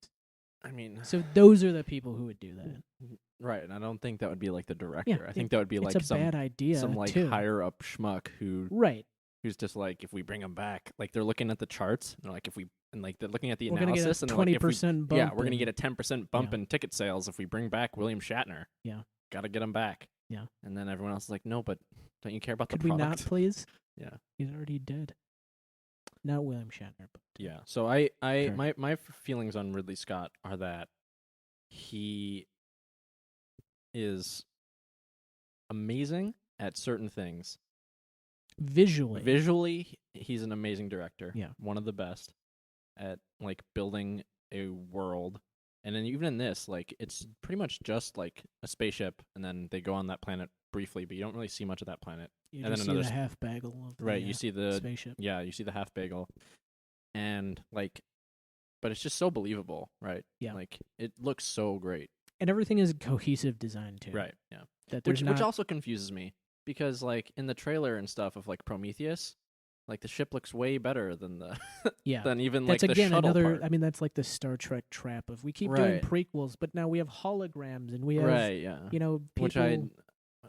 I mean, so those are the people who would do that. Right, and I don't think that would be like the director. I think that would be it's like a bad idea. some like too. higher up schmuck Right. who's just like, if we bring him back, like they're looking at the charts and they're like, if we and like they're looking at the We're gonna get analysis a and they're like, if we 20% bump. yeah, we're gonna get a 10% bump Yeah. in ticket sales if we bring back William Shatner. Yeah. Gotta get him back. Yeah. And then everyone else is like, no, but don't you care about Could the we product? not, please? Yeah. He's already dead. Not William Shatner, but Yeah. So my feelings on Ridley Scott are that he is amazing at certain things. visually, he's an amazing director. Yeah. One of the best at like building a world. And then even in this, like it's pretty much just like a spaceship and then they go on that planet briefly, but you don't really see much of that planet. you and just then see another the half bagel of the Right, you see the spaceship. yeah, you see the half bagel. And like but it's just so believable, right? Yeah. Like it looks so great. And everything is cohesive design too. Right, yeah. That there's not Which also confuses me because like in the trailer and stuff of like Prometheus, like the ship looks way better than the yeah. than even That's like the again shuttle another. part. I mean, that's like the Star Trek trap of we keep doing Right. prequels, but now we have holograms and we have Right, yeah. people Which I'm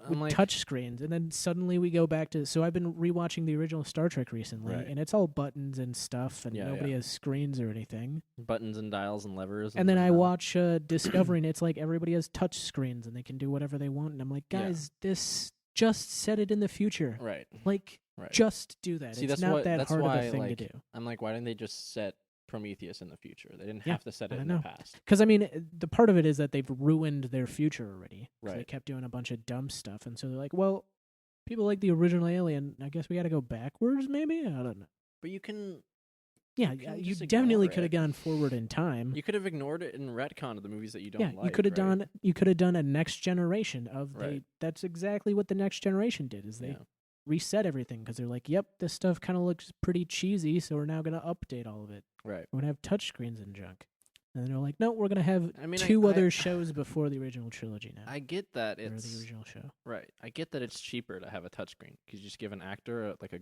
with like touch screens, and then suddenly we go back to. So I've been rewatching the original Star Trek recently, Right. and it's all buttons and stuff, and Yeah, nobody yeah. has screens or anything. buttons and dials and levers. And then I watch Discovery, and it's like everybody has touch screens and they can do whatever they want, and I'm like, Yeah. guys, this just set it in the future. Right. Like, Right. just do that. See, it's that's not what- that that's hard of why, a thing like, to do. I'm like, why didn't they just set Prometheus in the future? They didn't Yeah, have to set I it in know. the past. Because I mean, the part of it is that they've ruined their future already. 'Cause They Right. kept doing a bunch of dumb stuff, and so they're like, well, people like the original Alien. I guess we got to go backwards, maybe. I don't know. But you can Yeah, can you just definitely ignore could have it. gone forward in time. you could have ignored it and retconned the movies that you don't Yeah, like. you could have right? done. You could have done a next generation of Right. That's exactly what the next generation did. Is they Yeah. reset everything because they're like, yep, this stuff kind of looks pretty cheesy, so we're now gonna update all of it. Right. We're gonna have touchscreens and junk. And they're like, no, we're gonna have I mean, two I- other shows before the original trilogy now. I get that or the it's original show. right. I get that it's cheaper to have a touchscreen because you just give an actor like a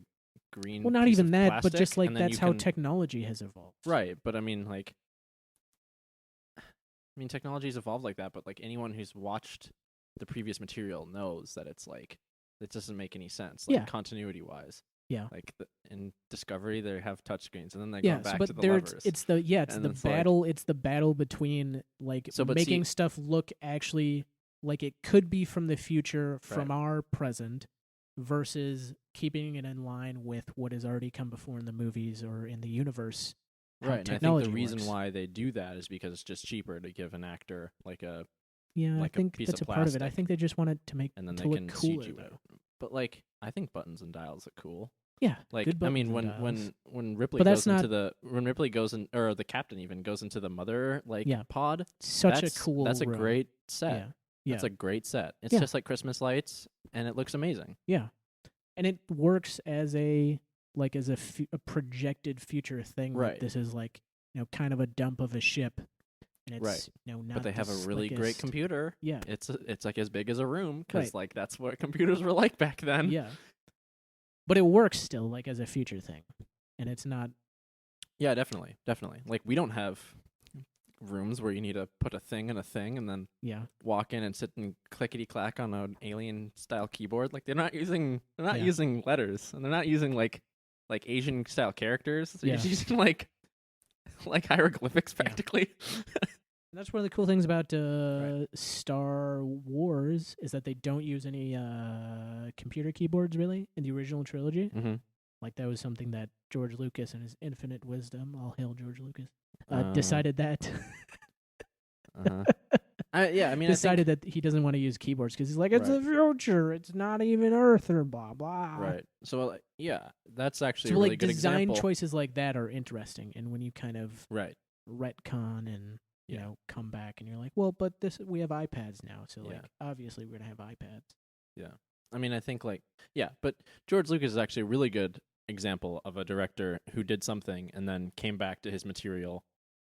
green. Well, not piece even of that, but plastic, just like and then that's you how can- technology has evolved. Right, but I mean, like, technology's evolved like that. But like anyone who's watched the previous material knows that it's like it doesn't make any sense, like Yeah. continuity wise. Yeah. Like in Discovery, they have touchscreens, and then they Yeah, go back but to the there's levers. it's the And it's like- battle. It's the battle between like So, but making see- stuff look actually like it could be from the future, from Right. our present, versus keeping it in line with what has already come before in the movies or in the universe. how Right, and I think technology the reason works. why they do that is because it's just cheaper to give an actor like a, Yeah, like a I think piece that's of a part of it. I plastic. think they just wanted to make and then to they look can cooler CG it. though. But like, I think buttons and dials look cool. Yeah, Like, good I mean, buttons and when dials. when Ripley But that's goes into the when Ripley goes in, or the captain even goes into the mother like Yeah. pod. Such that's, a cool. That's a room. great set. Yeah, yeah, That's a great set. It's Yeah. just like Christmas lights, and it looks amazing. yeah, and it works as a a projected future thing. Like Right. this is like kind of a dump of a ship, and it's Right. Not. But they the have a really great slickest- computer. Yeah, It's like as big as a room because Right. like that's what computers were like back then. yeah, but it works still like as a future thing, and it's not. Yeah, definitely. Like we don't have rooms where you need to put a thing in a thing and then Yeah, walk in and sit and clickety clack on an alien style keyboard. Like they're not using Yeah. using letters, and they're not using like Asian style characters. They're Yeah. just using like hieroglyphics Yeah. practically. and that's one of the cool things about Star Wars is that they don't use any computer keyboards really in the original trilogy. Mm-hmm. Like that was something that George Lucas and his infinite wisdom, all hail George Lucas, decided that Uh-huh. Yeah, I mean, decided that he doesn't want to use keyboards because he's like, it's the future, it's not even Earth or blah blah. right. So yeah, that's actually So a really like good design example. choices like that are interesting, and when you kind of Right. retcon and you Yeah. know come back and you're like, well, but we have iPads now, so like Yeah. obviously we're gonna have iPads. I mean, I think but George Lucas is actually a really good example of a director who did something and then came back to his material,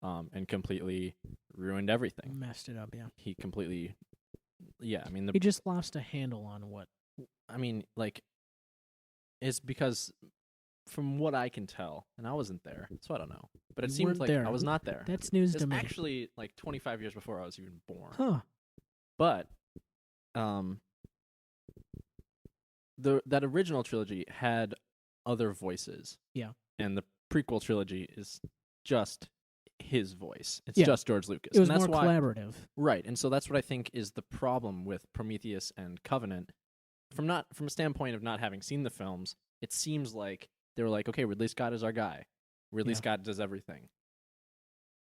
and completely ruined everything. Messed it up, yeah. He completely, I mean, He just lost a handle on what. it's because from what I can tell, and I wasn't there, so I don't know. But it You seemed weren't like there. I was not there. That's news It's to me. actually like 25 years before I was even born. Huh. But that original trilogy had other voices. Yeah. And the prequel trilogy is just his voice. It's Yeah. just George Lucas. It was and that's more collaborative. Right. And so that's what I think is the problem with Prometheus and Covenant. From a standpoint of not having seen the films, it seems like they were like, okay, Ridley Scott is our guy. Ridley Scott does everything.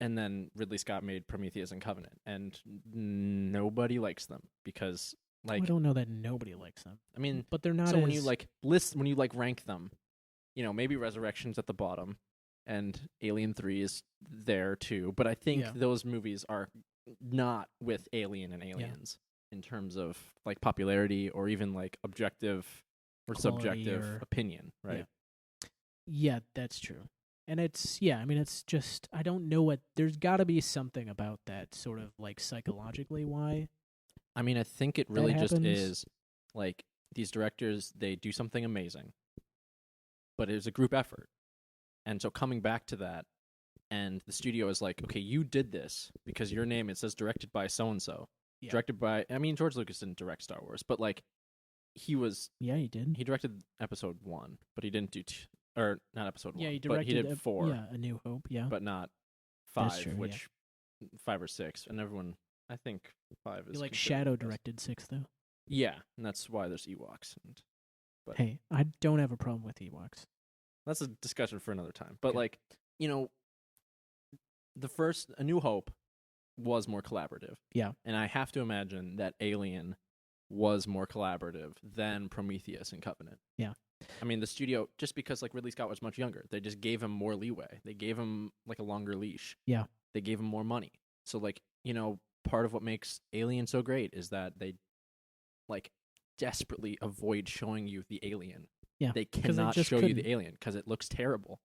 And then Ridley Scott made Prometheus and Covenant, and nobody likes them because, like, I don't know that nobody likes them. I mean, but they're not. So when you rank them, maybe Resurrection's at the bottom, and Alien 3 is there too. But I think those movies are not with Alien and Aliens in terms of like popularity or even like objective or Quality subjective opinion, right? Yeah, that's true. And it's just, I don't know there's got to be something about that sort of like psychologically why. I mean, I think it really just happens. is like these directors, they do something amazing, but it was a group effort. And so coming back to that, and the studio is like, okay, you did this because your name, it says directed by so-and-so. Yeah. Directed by, I mean, George Lucas didn't direct Star Wars, but like he was. Yeah, he did. He directed episode 1, but he didn't do or not episode 1. Yeah, he directed. But he did 4. Yeah, A New Hope. Yeah, but not 5, true, which 5 or 6, and everyone. I think 5 is. He like shadow directed 6 though. Yeah, and that's why there's Ewoks. But hey, I don't have a problem with Ewoks. That's a discussion for another time. But like, the first A New Hope was more collaborative. Yeah, and I have to imagine that Alien was more collaborative than Prometheus and Covenant. Yeah. I mean, the studio, just because like Ridley Scott was much younger, they just gave him more leeway. They gave him like a longer leash. Yeah. They gave him more money. So like, part of what makes Alien so great is that they like desperately avoid showing you the alien. Yeah. They cannot show you the alien because it looks terrible.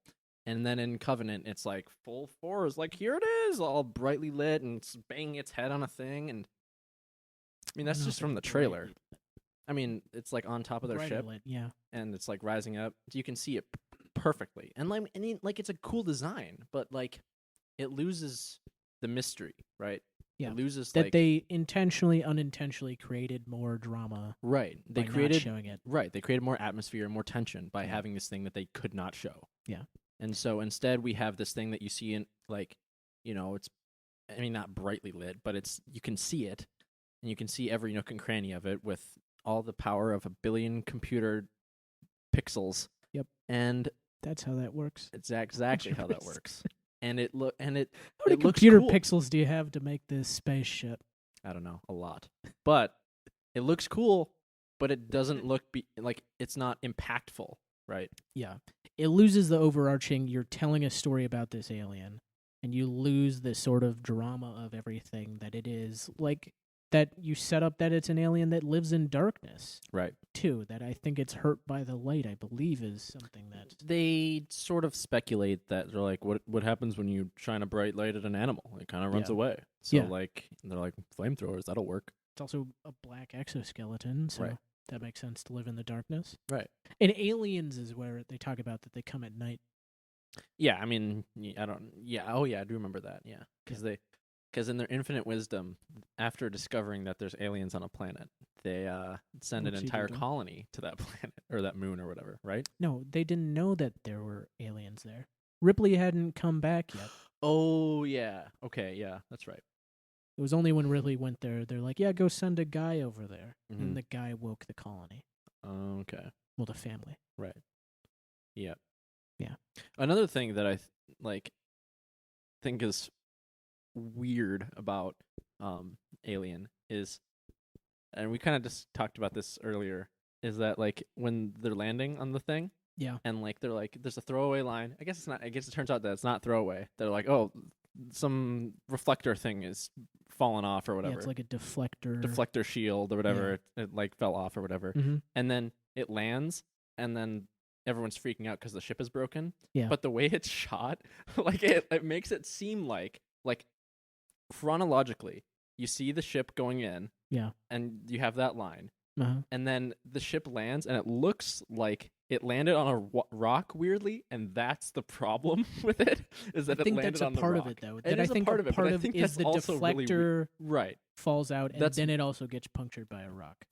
And then in Covenant, it's like full force, like here it is, all brightly lit and it's banging its head on a thing. And I mean, that's just from the trailer. I mean, it's like on top of their ship, and it's like rising up. You can see it perfectly, and like it's a cool design, but like it loses the mystery, right? Yeah, it loses that they intentionally, unintentionally created more drama. Right, they created not showing it. Right, they created more atmosphere and more tension by having this thing that they could not show. Yeah, and so instead we have this thing that you see in like, it's, I mean, not brightly lit, but you can see it, and you can see every nook and cranny of it with all the power of 1 billion computer pixels. Yep. And that's how that works. It's exactly how that works. And it How many looks computer cool. pixels do you have to make this spaceship? I don't know, a lot. But it looks cool, but it doesn't look like it's not impactful, right? Yeah. It loses the overarching, you're telling a story about this alien, and you lose the sort of drama of everything that it is. Like, that you set up that it's an alien that lives in darkness. Right. Too, that I think it's hurt by the light, I believe is something that... They sort of speculate that they're like, what happens when you shine a bright light at an animal? It kind of runs away. So, like, they're like, flamethrowers, that'll work. It's also a black exoskeleton, so that makes sense to live in the darkness. Right. And Aliens is where they talk about that they come at night. Yeah, I mean, I don't... Yeah, oh yeah, I do remember that, yeah. Because in their infinite wisdom, after discovering that there's aliens on a planet, they send an entire colony to that planet, or that moon, or whatever, right? No, they didn't know that there were aliens there. Ripley hadn't come back yet. Oh, yeah. Okay, yeah, that's right. It was only when Ripley went there, they're like, yeah, go send a guy over there. Mm-hmm. And the guy woke the colony. Okay. Well, the family. Right. Yeah. Yeah. Another thing that I think is weird about Alien is, and we kind of just talked about this earlier, is that like when they're landing on the thing, and like they're like, there's a throwaway line. I guess it's not. I guess it turns out that it's not throwaway. They're like, oh, some reflector thing is fallen off or whatever. Yeah, it's like a deflector shield or whatever. It like fell off or whatever, and then it lands, and then everyone's freaking out because the ship is broken. Yeah, but the way it's shot, like it makes it seem like chronologically, you see the ship going in, and you have that line, and then the ship lands, and it looks like it landed on a rock weirdly, and that's the problem with it. Is that I think it landed that's a on the part rock. of it, though. It That I is a think part of it, but I think is that's the also really deflector right. falls out, and That's- then it also gets punctured by a rock.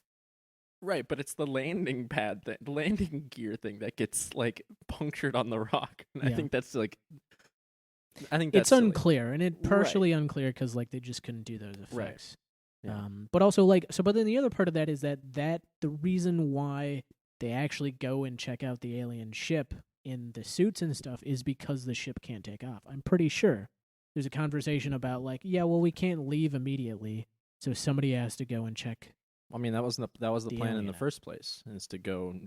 Right, but it's the landing pad, the landing gear thing that gets like punctured on the rock. And I Yeah. think that's like, I think that's It's silly. unclear, and it partially unclear because like they just couldn't do those Right. effects. Yeah. But also like so. But then the other part of that is that the reason why they actually go and check out the alien ship in the suits and stuff is because the ship can't take off. I'm pretty sure there's a conversation about like, yeah, well, we can't leave immediately, so somebody has to go and check. I mean, that was the The plan in alien the out. first place, is to go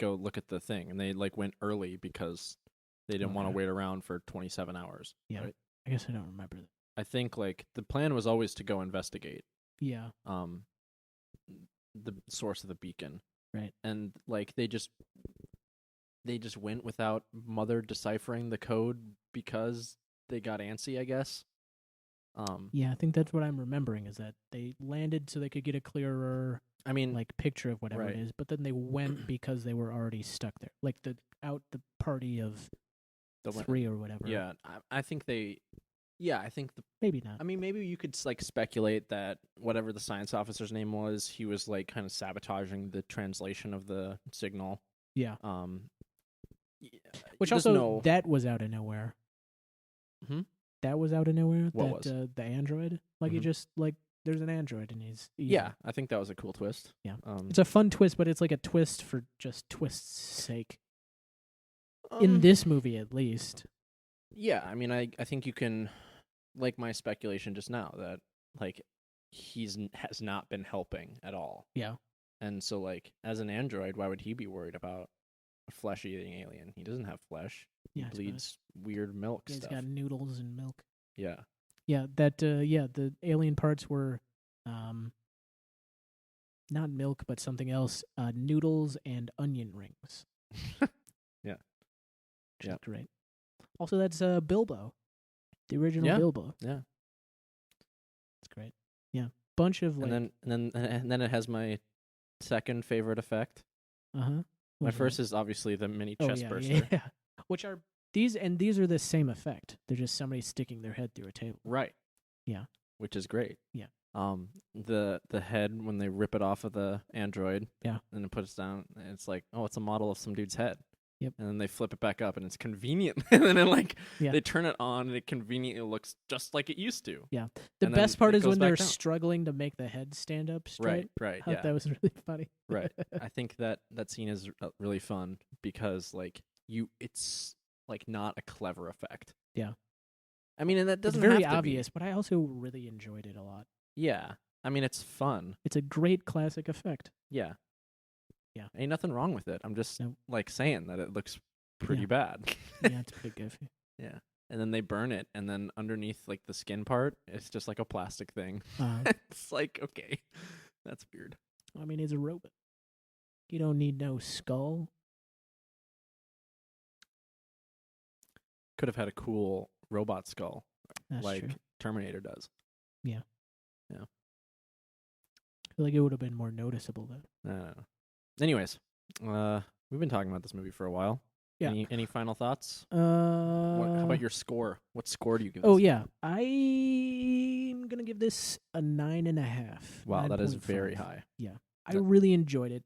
look at the thing, and they like went early because they didn't want to Okay. wait around for 27 hours. Yeah, right? I guess I don't remember that. I think like the plan was always to go investigate Yeah, the source of the beacon. Right. And like they just went without Mother deciphering the code because they got antsy, I guess. yeah, I think that's what I'm remembering is that they landed so they could get a clearer I mean, like picture of whatever Right. it is, but then they went because they were already stuck there, like the party of the 3 or whatever. Yeah, I think they. Yeah, I think Maybe not. I mean, maybe you could like speculate that whatever the science officer's name was, he was like kind of sabotaging the translation of the signal. Yeah. Yeah, Which there's also no- that was out of nowhere. Hmm? That was out of nowhere. What that was? The android? Like you Mhm. just like there's an android and he's Yeah, I think that was a cool twist. Yeah. Um, It's a fun twist, but it's like a twist for just twist's sake. In this movie, at least. Yeah, I mean, I think you can, like my speculation just now, that like has not been helping at all. Yeah. And so, like, as an android, why would he be worried about a flesh-eating alien? He doesn't have flesh. Yeah. I He suppose. bleeds weird milk He's stuff. got noodles and milk. Yeah. Yeah, that the alien parts were not milk but something else, noodles and onion rings. Yeah. Which Yeah. is great. Also that's Bilbo. The original Yeah. Bilbo. Yeah. It's great. Yeah. Bunch of like And then it has my second favorite effect. uh-huh. My first is obviously the mini oh, chest yeah, burster. yeah. Which are these are the same effect. They're just somebody sticking their head through a table. Right. Yeah. Which is great. Yeah. The head when they rip it off of the android. Yeah. And it puts down, and it's like, oh, it's a model of some dude's head. Yep. And then they flip it back up, and it's convenient. And then it like Yeah. they turn it on, and it conveniently looks just like it used to. The And then best part it is goes when back they're down. struggling to make the head stand up straight. Right. I thought Yeah. that was really funny. Right. I think that scene is really fun because like it's like not a clever effect. Yeah. I mean, and that It's doesn't very have to obvious, but I also really enjoyed it a lot. be. Yeah. I mean, it's fun. It's a great classic effect. Yeah. Yeah. Ain't nothing wrong with it. I'm just Nope. like saying that it looks pretty Yeah. bad. Yeah, it's pretty goofy. Yeah. And then they burn it, and then underneath like the skin part, it's just like a plastic thing. It's like, okay, that's weird. I mean, he's a robot. You don't need no skull. Could have had a cool robot skull That's like true. Terminator does. I feel like it would have been more noticeable though. I don't know. Anyways, we've been talking about this movie for a while. Yeah. Any final thoughts? How How about your score? What score do you give? Oh this? yeah, I'm gonna give this a 9.5. Wow, that is 9.5. very high. I That- really enjoyed it.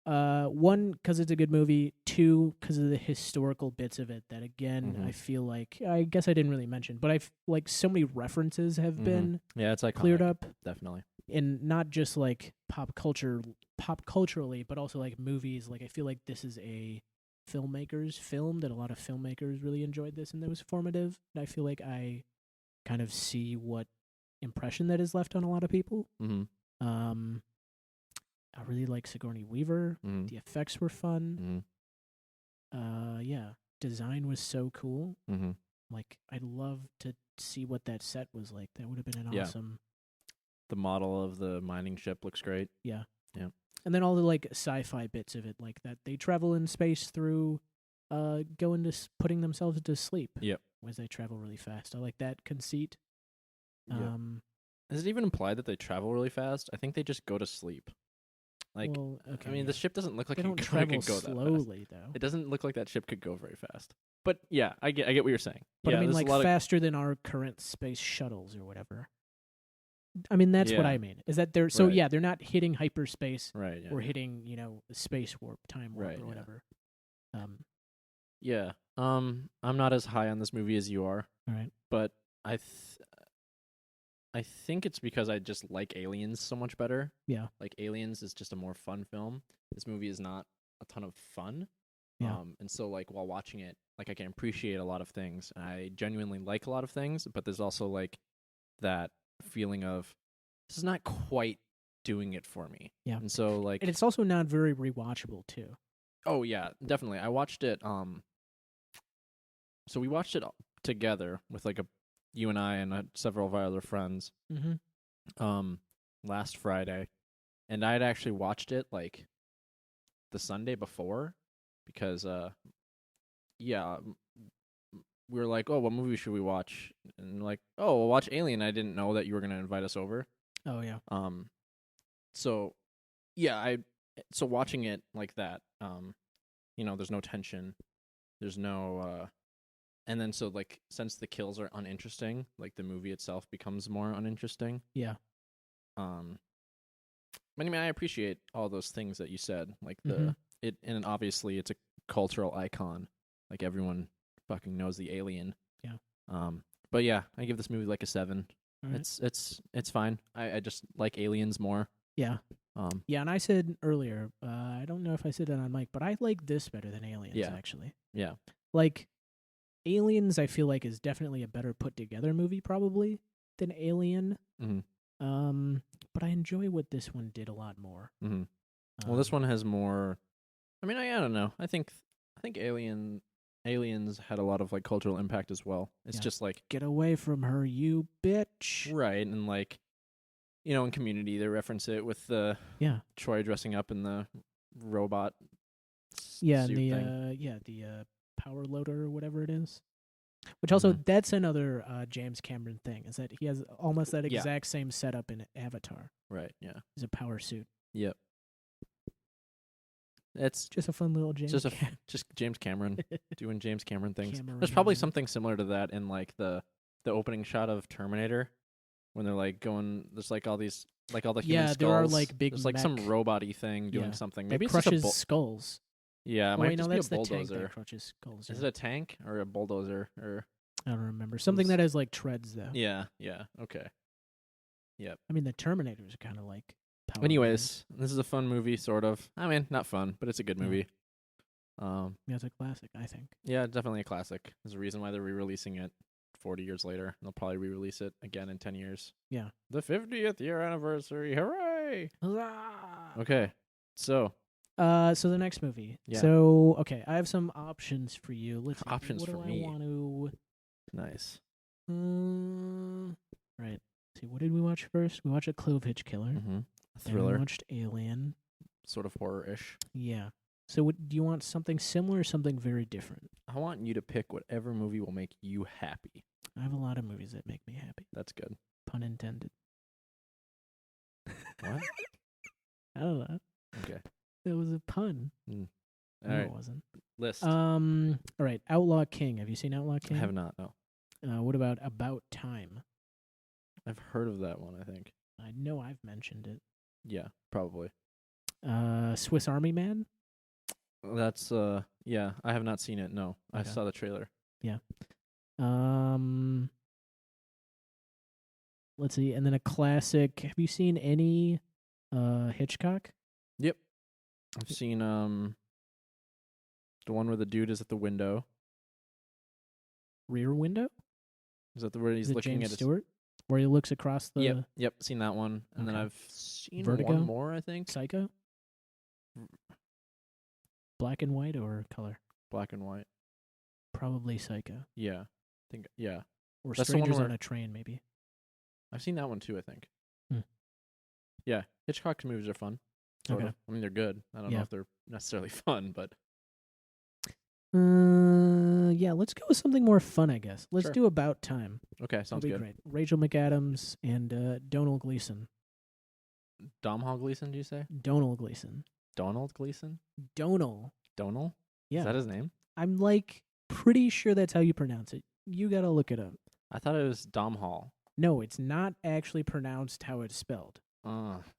1, because it's a good movie. 2, because of the historical bits of it that again Mhm. I feel like I guess I didn't really mention, but like so many references have Mhm. been Yeah, it's iconic. cleared up, Definitely. and not just like pop culturally, but also like movies. Like I feel like this is a filmmaker's film that a lot of filmmakers really enjoyed this and that was formative. And I feel like I kind of see what impression that has left on a lot of people. Mm-hmm. I really like Sigourney Weaver. Mm-hmm. The effects were fun. Yeah, design was so cool. Mm-hmm. Like I'd love to see what that set was like. That would have been an Yeah. awesome. The model of the mining ship looks great. And then all the like sci-fi bits of it, like that they travel in space through putting themselves to sleep. Yep. As they travel really fast. I like that conceit. Yep. Is it even implied that they travel really fast? I think they just go to sleep. Like, well, okay, I mean, yeah. the ship doesn't look like They don't it travel could go that fast. slowly though. It doesn't look like that ship could go very fast. But yeah, I get what you're saying. But yeah, I mean, there's like a lot faster than our current space shuttles or whatever. I mean, that's what Yeah. I mean. Is that they're so Right. yeah, they're not hitting hyperspace right. Yeah. or hitting space warp, time warp, Right, or yeah. whatever. Yeah. I'm not as high on this movie as you are, All right. but I think it's because I just like Aliens so much better. Yeah. Like Aliens is just a more fun film. This movie is not a ton of fun. Yeah. And so like while watching it, like I can appreciate a lot of things. I genuinely like a lot of things, but there's also like that feeling of this is not quite doing it for me. Yeah. And so like And it's also not very rewatchable too. oh yeah, definitely. I watched it so we watched it together with like you and I and several of our other friends Mm-hmm. last Friday, and I had actually watched it like the Sunday before because yeah, we were like, oh, what movie should we watch? And like, oh, we'll watch Alien. I didn't know that you were gonna invite us over. Oh yeah. So yeah, so watching it like that, there's no tension, there's no and then so like since the kills are uninteresting, like the movie itself becomes more uninteresting. Yeah. But I mean, I appreciate all those things that you said, like Mhm. and obviously it's a cultural icon, like everyone fucking knows the Alien. Yeah. But yeah, I give this movie like a 7. All right. It's fine. I just like Aliens more. Yeah. Yeah, and I said earlier, I don't know if I said that on mic, but I like this better than Aliens, Yeah. actually. Yeah. Like, Aliens, I feel like, is definitely a better put-together movie, probably, than Alien. Mm-hmm. But I enjoy what this one did a lot more. Mm-hmm. Well, this one has more. I mean, I don't know. I think Aliens had a lot of like cultural impact as well. It's Yeah. just like Get away from her, you bitch. right, and like in Community they reference it with the Troy dressing up in the robot. Yeah, suit and thing. the power loader or whatever it is. Which also, that's another James Cameron thing, is that he has almost that exact same setup in Avatar. Right. Yeah. He's a power suit. Yep. It's just a fun little James. Just James Cameron doing James Cameron things. Cameron There's probably something similar to that in like the opening shot of Terminator, when they're like going. There's like all these all the human skulls. there are like big. There's like some robot-y thing doing something. Maybe it crushes skulls. Yeah, it might just be a bulldozer. The tank that crushes skulls. Is it a tank or a bulldozer or? I don't remember. Something that has like treads though. Yeah. Yeah. Okay. Yep. I mean, the Terminators are kind of like. Anyways, this is a fun movie, sort of. I mean, not fun, but it's a good movie. Yeah, it's a classic, I think. Yeah, definitely a classic. There's a reason why they're re-releasing it 40 years later. They'll probably re-release it again in 10 years. Yeah. The 50th year anniversary. Hooray! Huzzah! Okay. So the next movie. Yeah. So, okay, I have some options for you. Let's see. Options what for do me. I want to... Nice. Right. Let's see, what did we watch first? We watched A Clove Hitch Killer. Mm-hmm. A Then thriller. we watched Alien. Sort of horror-ish. Yeah. So do you want something similar or something very different? I want you to pick whatever movie will make you happy. I have a lot of movies that make me happy. That's good. Pun intended. What? I don't know. Okay. It was a pun. All No, right. it wasn't. List. All right. Outlaw King. Have you seen Outlaw King? I have not, no. What about Time? I've heard of that one, I think. I know I've mentioned it. Yeah, probably. Swiss Army Man? That's, yeah, I have not seen it, no. Okay. I saw the trailer. Yeah. Let's see. And then a classic. Have you seen any Hitchcock? Yep. I've seen, the one where the dude is at the window. Rear Window? Is that the where he's Is it looking James at Stewart? Where he looks across the Yep, seen that one. And then Okay. I've seen Vertigo? one more, I think. Psycho? Black and white or color? Black and white. Probably Psycho. Yeah. I think, yeah. Or That's the one Strangers where- on a Train, maybe. I've seen that one too, I think. Hmm. Yeah, Hitchcock movies are fun. Sort Okay. of. I mean, they're good. I don't know Yeah. if they're necessarily fun, but Yeah, let's go with something more fun, I guess. Let's Sure. do About Time. okay, That'll sounds be good. great. Rachel McAdams and Donald Gleason. Domhnall Gleeson, do you say? Donald Gleeson. Donald Gleeson? Donal. Donal? Yeah. Is that his name? I'm pretty sure that's how you pronounce it. You gotta look it up. I thought it was Domhnall. No, it's not actually pronounced how it's spelled.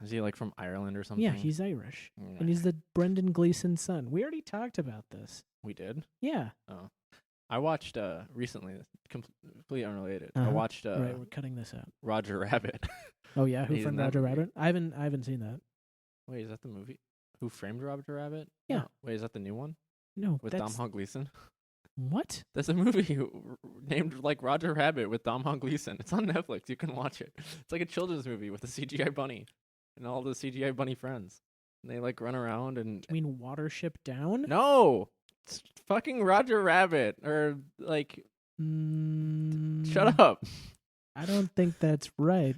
Is he from Ireland or something? Yeah, he's Irish. Yeah. And he's the Brendan Gleeson's son. We already talked about this. We did? Yeah. Oh. I watched recently, completely unrelated. Uh-huh. I watched right, we're cutting this out. Roger Rabbit. Oh yeah, Who He's Framed in that Roger movie. Rabbit? I haven't seen that. Wait, is that the movie? Who Framed Roger Rabbit? Yeah. No. Wait, is that the new one? No, With that's Domhnall Gleeson? what? There's a movie named Roger Rabbit with Domhnall Gleeson. It's on Netflix. You can watch it. It's like a children's movie with a CGI bunny and all the CGI bunny friends. And they run around and... You mean Watership Down? No! It's fucking Roger Rabbit. Or shut up. I don't think that's right.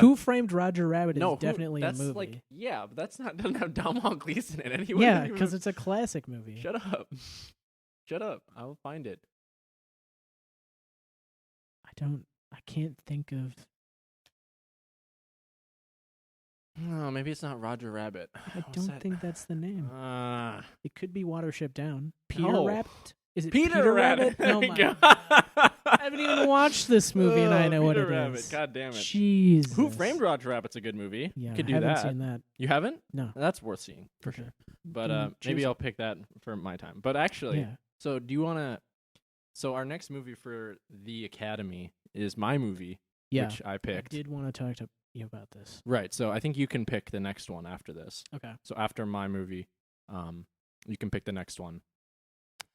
Who Framed Roger Rabbit is definitely a movie. Yeah, but doesn't have Domhnall Gleeson in it. Yeah, because it's a classic movie. Shut up. Shut up. I'll find it. I can't think of... No, maybe it's not Roger Rabbit. I don't think that's the name. It could be Watership Down. Peter No. Rabbit? Is it Peter Rabbit? No, There we my... go. I haven't even watched this movie and I know what Peter it Rabbit. is. God damn it. Jesus. Who Framed Roger Rabbit's a good movie. Yeah, You could I do haven't that. seen that. You haven't? No. That's worth seeing for Okay. sure. But choose maybe it. I'll pick that for my time. But actually, Yeah. so do you want to... So our next movie for the Academy is my movie, Yeah. which I I picked. did want to talk to you about this. Right, so I think you can pick the next one after this. Okay. So after my movie, you can pick the next one,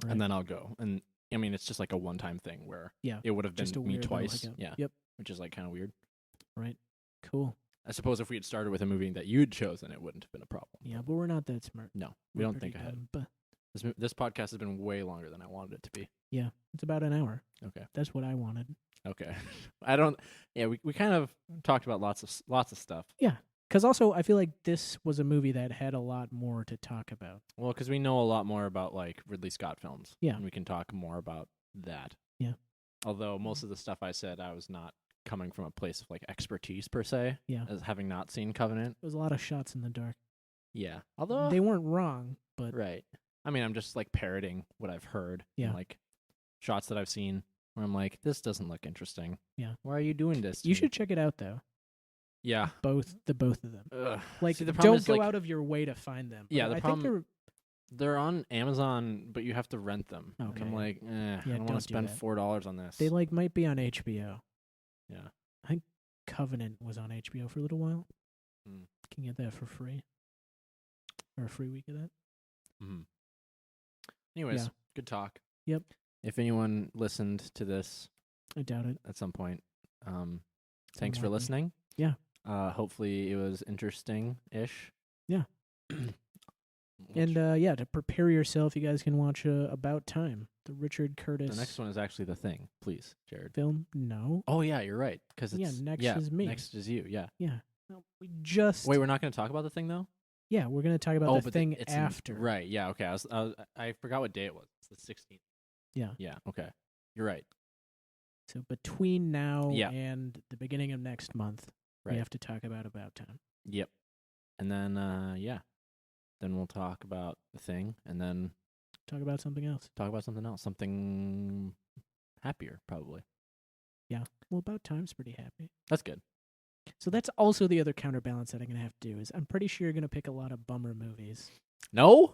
Right. and then I'll go. And I mean, it's just like a one-time thing where Yeah, it would have just a been me weird little twice. hiccup. Yeah. Yep. Which is kind of weird. Right. Cool. I suppose if we had started with a movie that you'd chosen, it wouldn't have been a problem. Yeah, but we're not that smart. No, we We're don't pretty think ahead. dumb, But This podcast has been way longer than I wanted it to be. yeah, it's about an hour. Okay. That's what I wanted. Okay. I don't. Yeah, we kind of talked about lots of stuff. Because also, I feel like this was a movie that had a lot more to talk about. Well, because we know a lot more about Ridley Scott films. Yeah. And we can talk more about that. Yeah. Although most of the stuff I said, I was not coming from a place of expertise per se, Yeah. as having not seen Covenant. There was a lot of shots in the dark. Yeah. Although They weren't wrong, but right. I mean, I'm just parroting what I've heard. Yeah. And, shots that I've seen where I'm like, this doesn't look interesting. Yeah. Why are you doing this? you should check it out though. Yeah. Both of them. Ugh. Like, See, the problem don't is, go out of your way to find them. Yeah, But the I problem- think They're on Amazon, but you have to rent them. Okay. And I'm like, I don't want don't to do spend that. $4 on this. they might be on HBO. Yeah. I think Covenant was on HBO for a little while. Mm. Can get that for free. Or a free week of that. Mm-hmm. Anyways, Yeah. good talk. Yep. If anyone listened to this I doubt it. at some point, thanks for Unlikely. listening. Yeah. Hopefully it was interesting-ish. Yeah. And to prepare yourself, you guys can watch About Time, the Richard Curtis the next one is actually The Thing. Please, Jared. film. No. Oh, yeah, you're right. Because Yeah, it's next is me. Next is you, yeah. Yeah. No, we just. Wait, we're not going to talk about The Thing, though? Yeah, we're going to talk about the but thing it's after. right, yeah, okay. I forgot what day it was. It's the 16th. Yeah. Yeah, okay. You're right. So between now Yeah. and the beginning of next month, Right. we have to talk about Time. Yep. And then, then we'll talk about The Thing, and then Talk about something else. talk about something else. Something happier, probably. Yeah. Well, About Time's pretty happy. That's good. So that's also the other counterbalance that I'm going to have to do is I'm pretty sure you're going to pick a lot of bummer movies. No?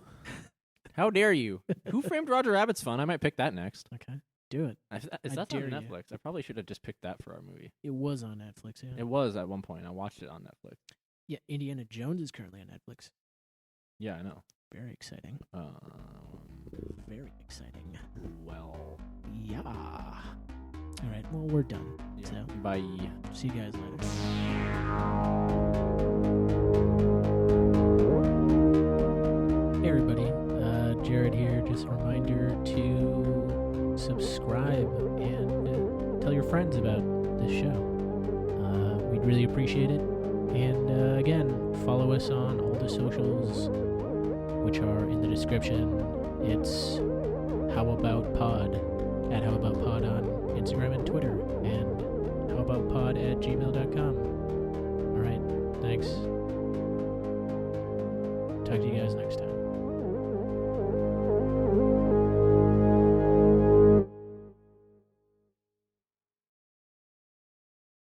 How dare you? Who Framed Roger Rabbit's fun. I might pick that next. Okay. Do it. Is that on dare you. Netflix? I probably should have just picked that for our movie. It was on Netflix, yeah. It was at one point. I watched it on Netflix. Yeah, Indiana Jones is currently on Netflix. Yeah, I know. Very exciting. Very exciting. Well. Yeah. All right, well, we're done. Yeah. So, Bye. see you guys later. Hey, everybody. Jared here. Just a reminder to subscribe and tell your friends about this show. We'd really appreciate it. And again, follow us on all the socials, which are in the description. It's How About Pod, at How About Pod on Instagram and Twitter, and howabouttpod@gmail.com. All right, thanks. Thanks. Talk to you guys next time.